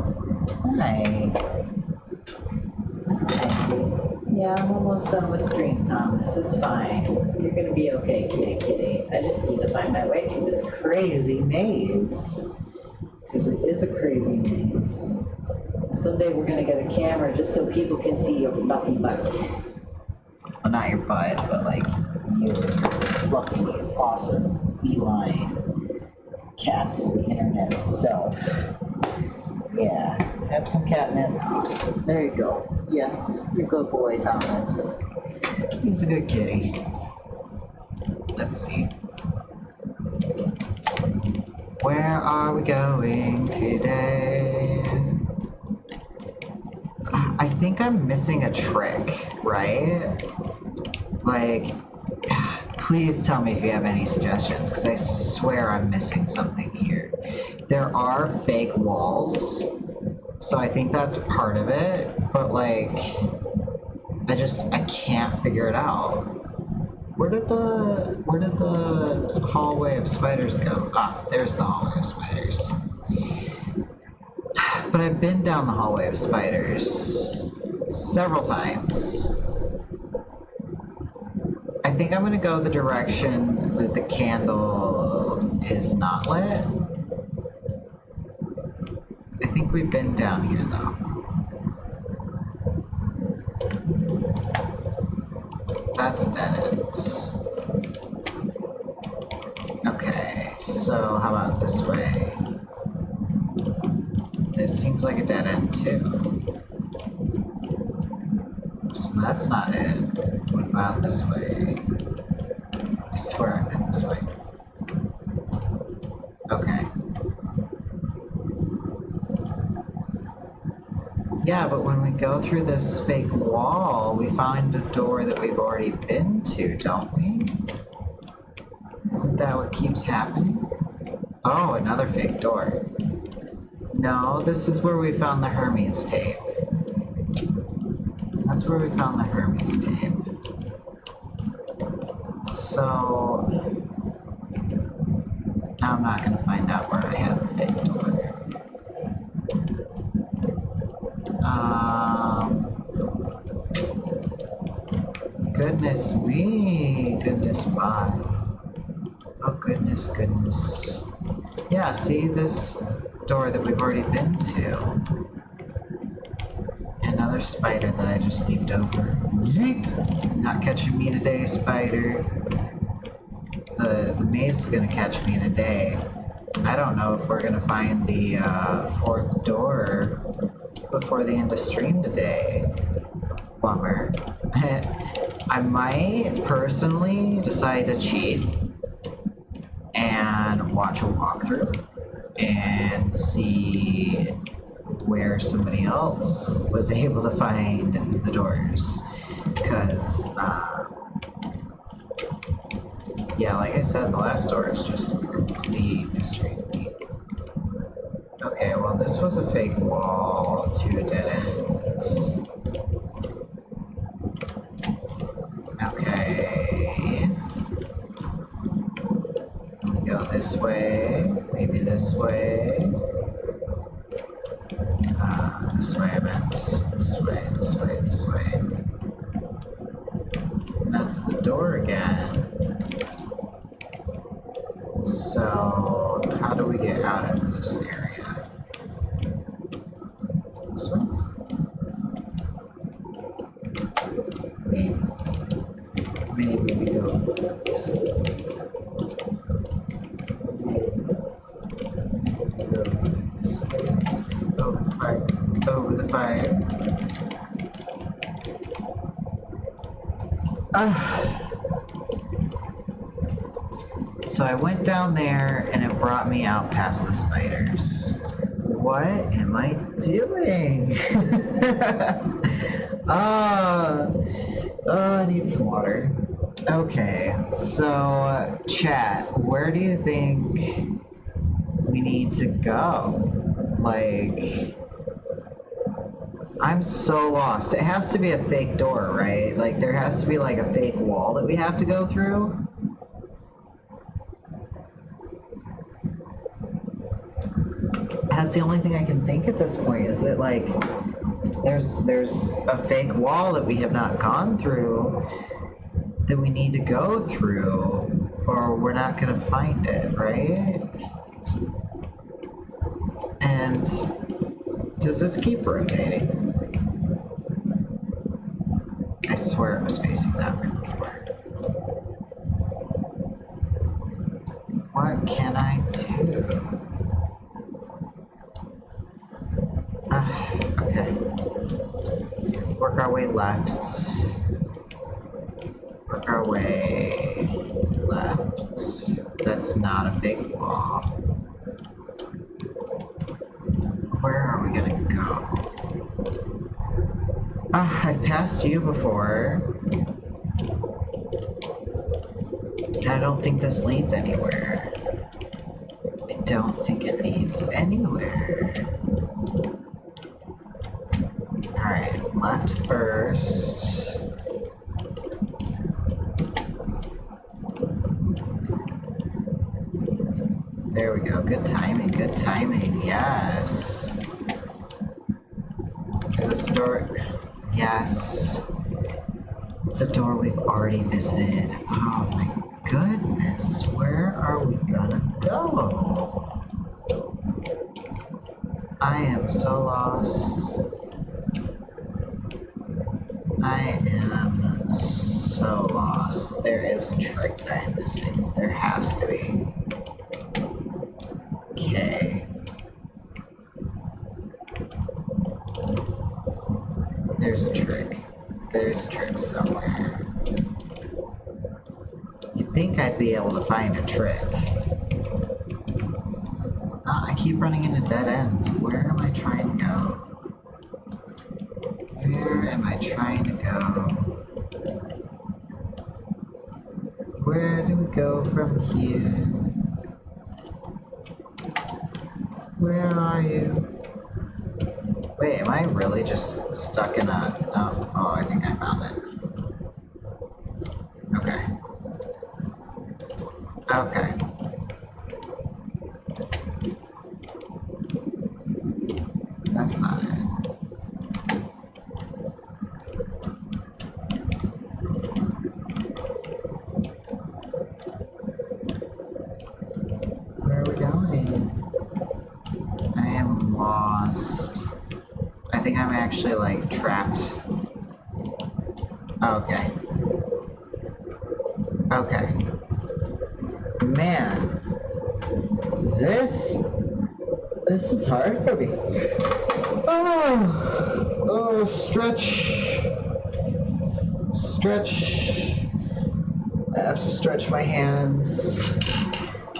Hi. Yeah, I'm almost done with stream, Thomas. It's fine. You're gonna be okay, Kitty Kitty. I just need to find my way through this crazy maze. Because it is a crazy maze. Someday we're gonna get a camera just so people can see your fluffy butt. Well, not your butt, but like your fluffy, awesome, feline cats of the internet self. Yeah, have some catnip. There you go. Yes, you're a good boy, Thomas. He's a good kitty. Let's see. Where are we going today? I think I'm missing a trick, right? Like, please tell me if you have any suggestions, because I swear I'm missing something here. There are fake walls, so I think that's part of it, but like, I can't figure it out. Where did the hallway of spiders go? Ah, there's the hallway of spiders. But I've been down the hallway of spiders several times. I think I'm gonna go the direction that the candle is not lit. think we've been down here though. That's a dead end. Okay, so how about this way? This seems like a dead end too. So that's not it. What about this way? I swear I've been this way. Okay. Yeah, but when we go through this fake wall, we find a door that we've already been to, don't we? Isn't that what keeps happening? Oh, another fake door. No, this is where we found the Hermes tape. That's where we found the Hermes tape. So now I'm not gonna find out where I had the fake door. Goodness me, goodness my. Oh goodness. Yeah, see this door that we've already been to. Another spider that I just leaped over. Yeet! Not catching me today, spider. The maze is gonna catch me in a day. I don't know if we're gonna find the fourth door before the end of stream today. Bummer. I might personally decide to cheat and watch a walkthrough and see where somebody else was able to find the doors. Because, yeah, like I said, the last door is just a complete mystery to me. Okay, well, this was a fake wall to a dead end. Okay. We go this way, maybe this way. This way I meant. This way. And that's the door again. So, how do we get out of this area? This way? Maybe we go this way. Over the fire. So I went down there and it brought me out past the spiders. What am I doing? I need some water. Okay, so chat, where do you think we need to go? Like, I'm so lost. It has to be a fake door, right? Like, there has to be like a fake wall that we have to go through. That's the only thing I can think at this point, is that like there's a fake wall that we have not gone through that we need to go through, or we're not gonna find it, right? And does this keep rotating? I swear it was facing that way before. What can I do? Okay. Work our way left. Work our way left. That's not a big wall. Where are we gonna go? I passed you before. And I don't think this leads anywhere. I don't think it leads anywhere. Alright, left first. There we go. Good timing, yes. Is this door? Yes. It's a door we've already visited. Oh my goodness. Where are we gonna go? I am so lost. I am so lost. There is a trick that I'm missing. There has to be. Okay. There's a trick. There's a trick somewhere. You'd think I'd be able to find a trick. Oh, I keep running into dead ends. Where am I trying to go? Where am I trying to go? Where do we go from here? Where are you? Wait, am I really just stuck in a... oh, I think I found it. Okay. Okay. That's not it. Where are we going? I am lost. I think I'm actually, like, trapped. Okay. Okay. Man. This is hard for me. Oh, stretch. I have to stretch my hands.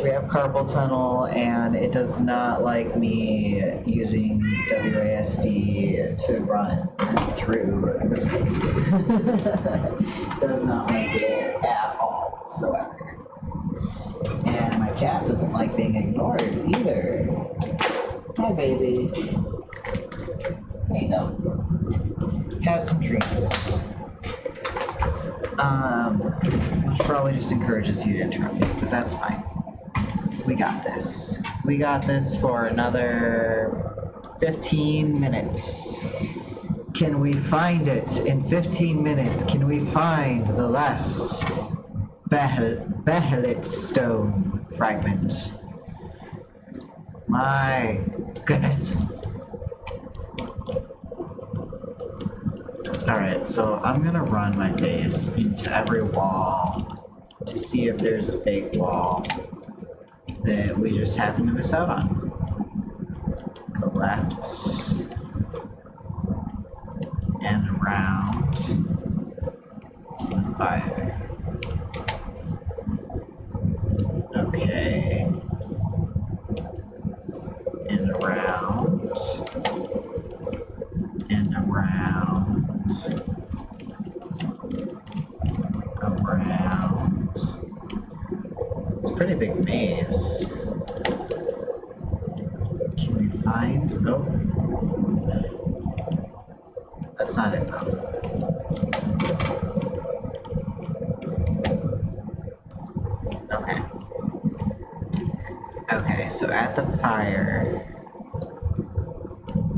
We have carpal tunnel, and it does not like me using WASD to run through the space. Does not like it at all whatsoever. And my cat doesn't like being ignored either. Hi, baby. There you go. Have some treats. Which probably just encourages you to interrupt me, but that's fine. We got this. We got this for another 15 minutes. Can we find it in 15 minutes? Can we find the last Behelit stone fragment? My goodness. Alright, so I'm gonna run my face into every wall to see if there's a fake wall that we just happen to miss out on. Go left and around to the fire. Okay. And around. And around. Around. It's a pretty big maze. Can we find... oh. That's not it though. Okay. Okay, so at the fire...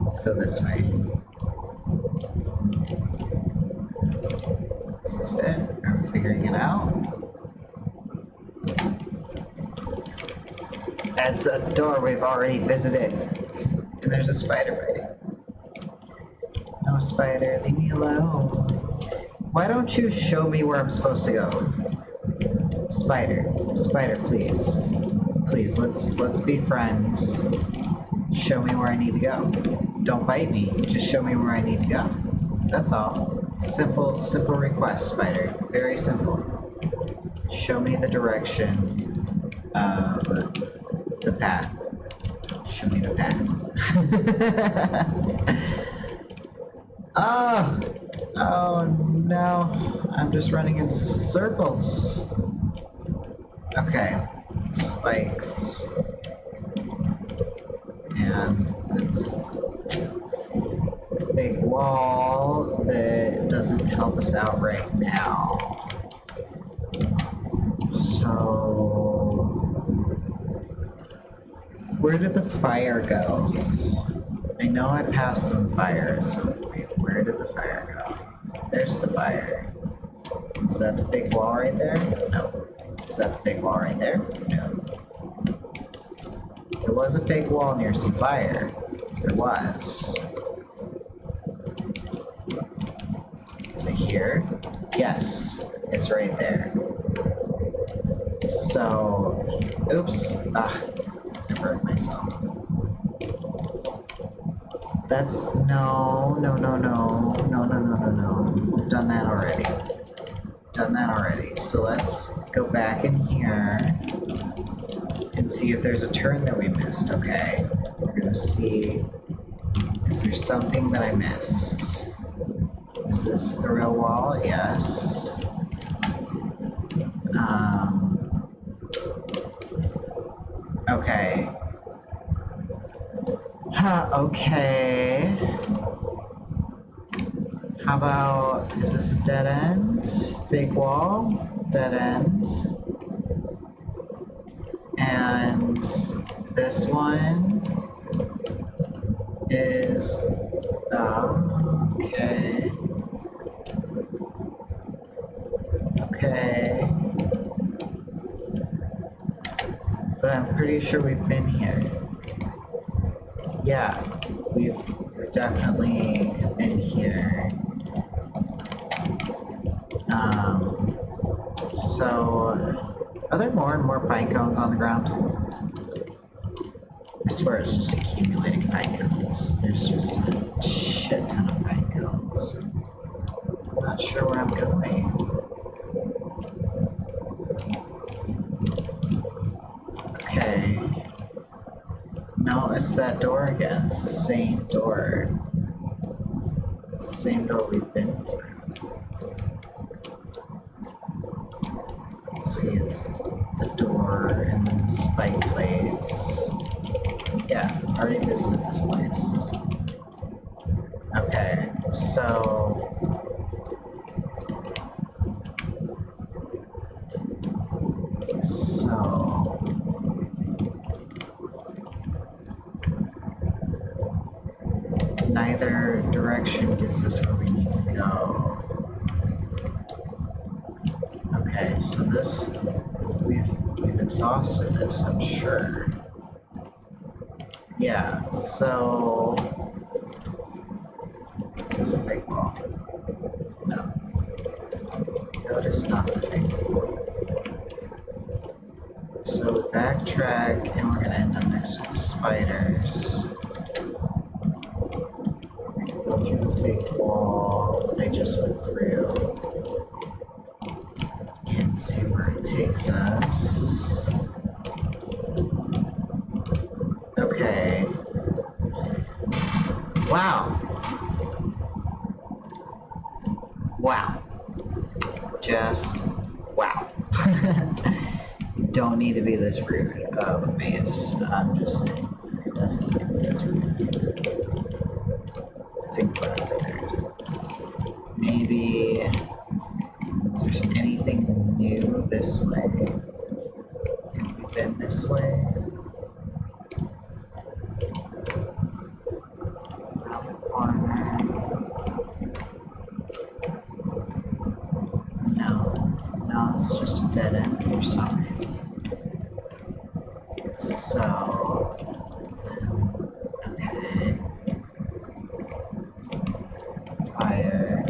let's go this way. Is this it? Are we figuring it out? That's a door we've already visited. And there's a spider biting. No, spider, leave me alone. Why don't you show me where I'm supposed to go? Spider, please. Please, let's be friends. Show me where I need to go. Don't bite me, just show me where I need to go. That's all. Simple request, spider. Very simple. Show me the direction of the path. Show me the path. Oh no. I'm just running in circles. Okay. Spikes. And it's a big wall that doesn't help us out right now. So, where did the fire go? I know I passed some fires. Wait, where did the fire go? There's the fire. Is that the big wall right there? No. Is that the big wall right there? No. There was a big wall near some fire. There was. Is it here? Yes, it's right there. So, oops. I hurt myself. That's, no. We've done that already. So let's go back in here and see if there's a turn that we missed. Okay, we're gonna see, is there something that I missed? Is this a real wall? Yes. Okay. Okay. How about, is this a dead end? Big wall, dead end. And this one is, okay. Okay. But I'm pretty sure we've been here. Yeah, we've definitely been here. So, are there more and more pine cones on the ground? I swear it's just accumulating pine cones. There's just a shit ton of pine cones. I'm not sure where I'm going. Okay. No, it's that door again. It's the same door. It's the same door we've been through. See, it's the door and then the spike blades. Yeah, already visited this place. Okay, so neither direction gets us where we need to go. Okay, so this, we've exhausted this, I'm sure. Yeah, so is this the big wall? No. No, it is not the big wall. So backtrack, and we're gonna end up next to the spiders. We can go through the fake wall that I just went through. And see where it takes us. Okay. Wow. Wow. Just wow. Don't need to be this rude of a maze. I'm just saying. It doesn't need to be this rude. It's incredibly rude. Let's see. Maybe. Is there anything new this way? Have we been this way? Around the corner. No, it's just a dead end for some reason. So, okay. Fire.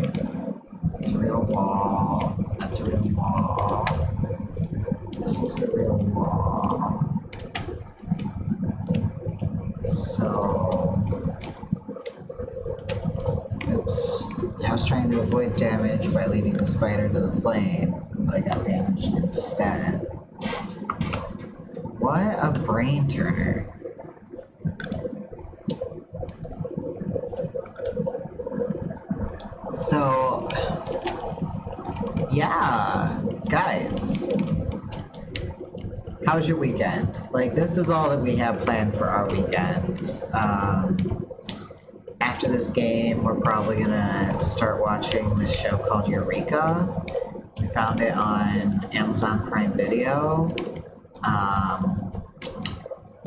It's a real wall. That's a real wall. This is a real wall. So, oops. I was trying to avoid damage by leading the spider to the flame, but I got damaged instead. What a brain turner. So, yeah, guys, how's your weekend? Like, this is all that we have planned for our weekend. After this game, we're probably gonna start watching this show called Eureka. We found it on Amazon Prime Video.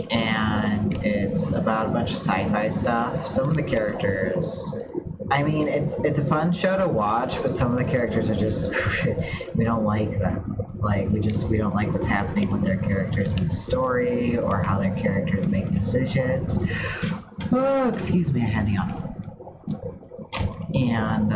And it's about a bunch of sci-fi stuff. Some of the characters, I mean, it's a fun show to watch, but some of the characters are just, we don't like them. Like, we don't like what's happening with their characters in the story, or how their characters make decisions. Oh, excuse me, I had to yawn. And,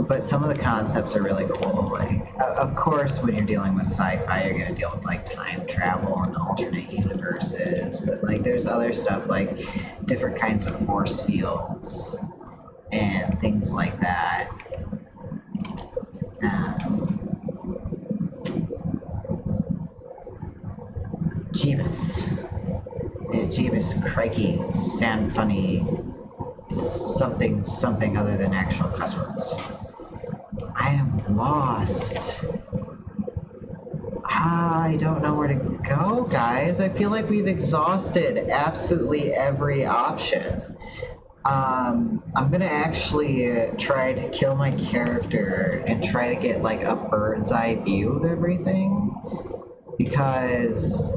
but some of the concepts are really cool. Like, of course, when you're dealing with sci-fi, you're going to deal with like time travel and alternate universes. But like, there's other stuff like different kinds of force fields and things like that. Jeebus. Jeebus, crikey, sound funny, something other than actual cuss words. I am lost. I don't know where to go, guys. I feel like we've exhausted absolutely every option. I'm gonna actually try to kill my character and try to get like a bird's eye view of everything, because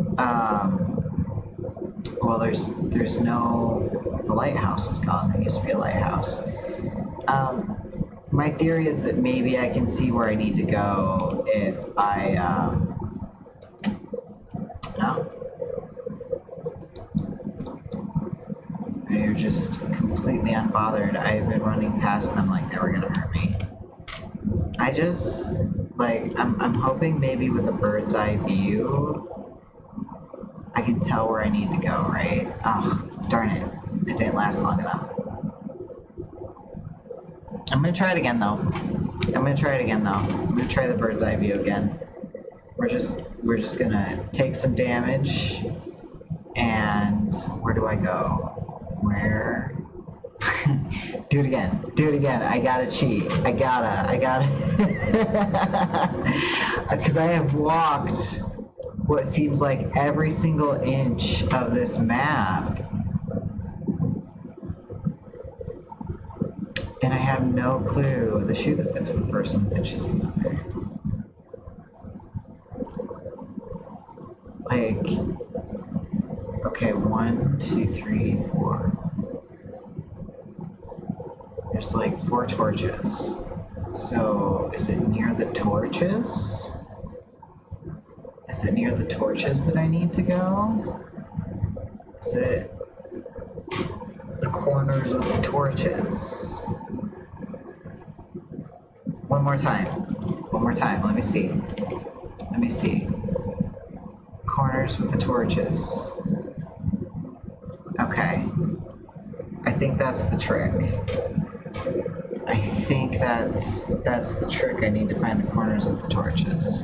well, there's no, the lighthouse is gone. There used to be a lighthouse. My theory is that maybe I can see where I need to go if I no. They're just completely unbothered. I've been running past them like they were gonna hurt me. I just, like, I'm hoping maybe with a bird's eye view, I can tell where I need to go, right? Oh, darn it. It didn't last long enough. I'm gonna try it again, though. I'm gonna try the bird's eye view again. We're just gonna take some damage, and where do I go? Where? Do it again. I gotta cheat. I gotta. Because I have walked what seems like every single inch of this map. And I have no clue. The shoe that fits one person fits another. Like, okay, 1, 2, 3, 4. There's like 4 torches. So, is it near the torches? Is it near the torches that I need to go? Is it the corners of the torches? One more time. Let me see. Corners with the torches. Okay. I think that's the trick. I need to find the corners of the torches.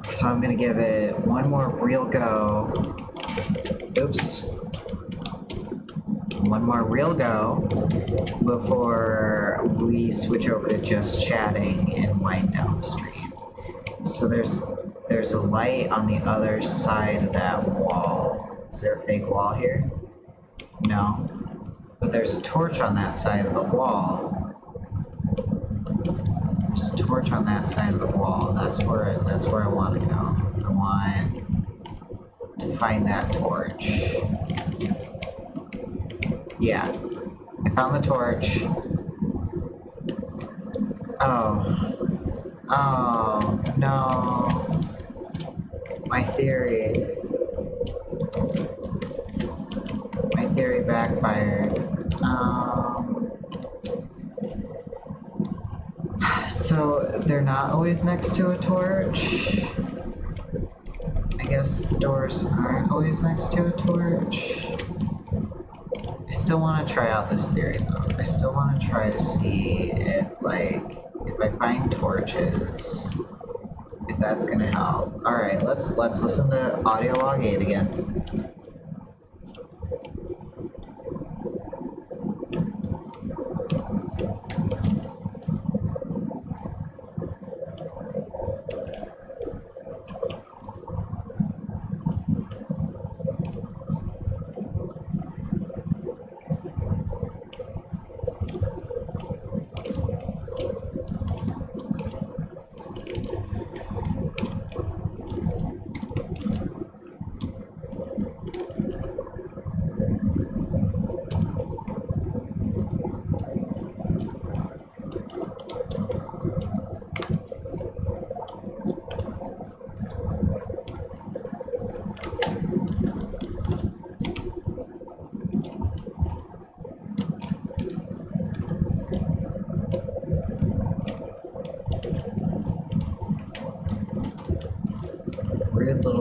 So I'm gonna give it one more real go. Oops. One more real go before we switch over to just chatting and wind down the stream. So there's a light on the other side of that wall. Is there a fake wall here? No. But there's a torch on that side of the wall. There's a torch on that side of the wall. That's where I want to go. I want to find that torch. Yeah. I found the torch. Oh, no. My theory backfired. So they're not always next to a torch. I guess the doors aren't always next to a torch. I still want to try out this theory though. I still want to try to see if I find torches, if that's gonna help. Alright, let's listen to audio log 8 again.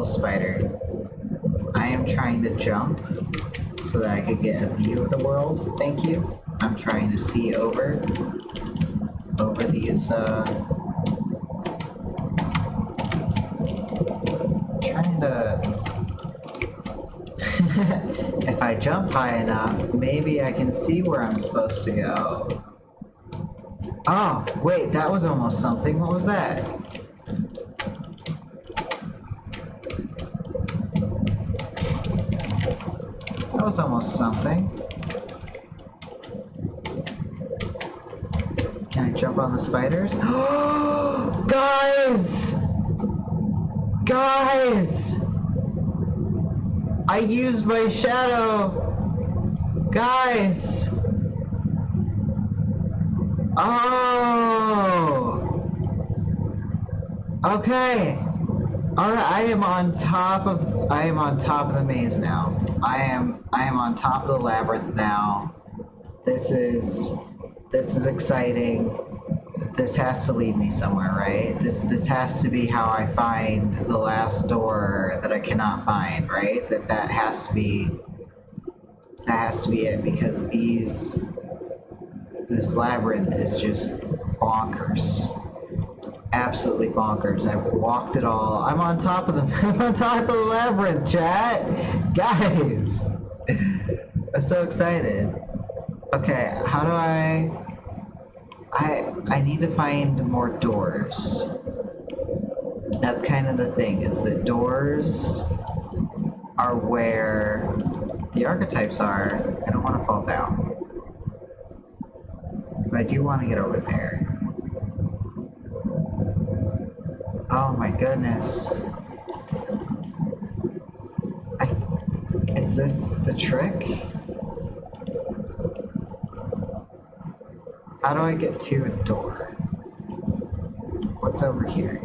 spider. I am trying to jump so that I could get a view of the world. Thank you. I'm trying to see over these, trying to... If I jump high enough, maybe I can see where I'm supposed to go. Oh, wait, that was almost something. What was that? That was almost something. Can I jump on the spiders? Guys! Guys! I used my shadow! Guys! Oh! Okay. Alright, I am on top of the maze now. I am on top of the labyrinth now. This is exciting. This has to lead me somewhere, right? This has to be how I find the last door that I cannot find, right? That has to be it, because this labyrinth is just bonkers. Absolutely bonkers. I've walked it all. I'm on top of the labyrinth, chat. Guys. I'm so excited. Okay, how do I need to find more doors. That's kind of the thing, is that doors are where the archetypes are. I don't want to fall down. But I do want to get over there. Oh my goodness. Is this the trick? How do I get to a door? What's over here?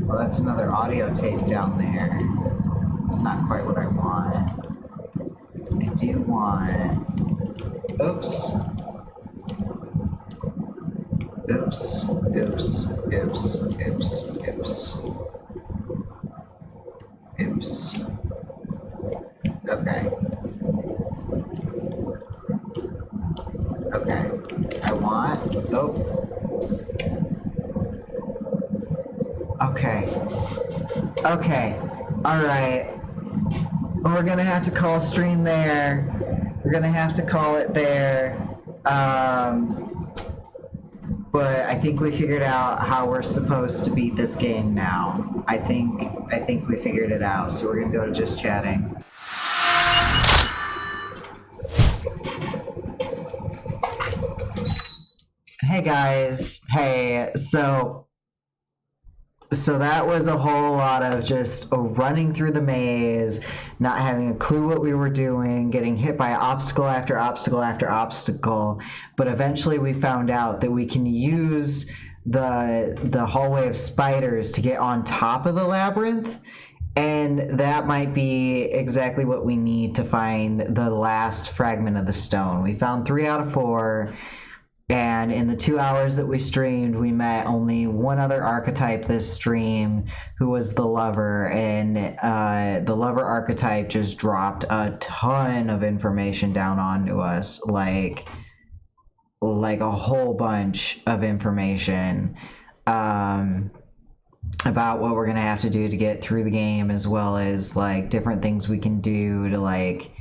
Well, that's another audio tape down there. It's not quite what I want. I do want... Oops. Oops. Oops. Oops. Oops. Oops. Oops. Okay. Okay. I want... Oh. Okay. Okay. Alright. We're gonna have to call stream there. We're gonna have to call it there. But I think we figured out how we're supposed to beat this game now. I think we figured it out. So we're gonna go to just chatting. Hey guys. Hey. So that was a whole lot of just running through the maze, not having a clue what we were doing, getting hit by obstacle after obstacle after obstacle. But eventually we found out that we can use the hallway of spiders to get on top of the labyrinth. And that might be exactly what we need to find the last fragment of the stone. We found 3 out of 4. And in the 2 hours that we streamed, we met only one other archetype this stream, who was the lover. And the lover archetype just dropped a ton of information down onto us, like a whole bunch of information about what we're gonna have to do to get through the game, as well as like different things we can do to like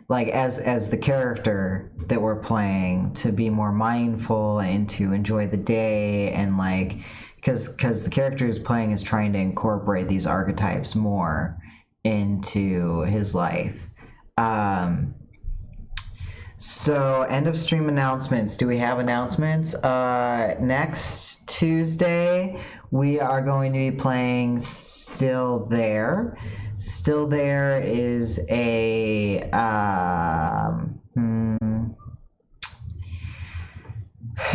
as the character that we're playing, to be more mindful and to enjoy the day, and like because the character who's playing is trying to incorporate these archetypes more into his life. So end of stream announcements. Do we have announcements? Next Tuesday we are going to be playing Still There. Still There is a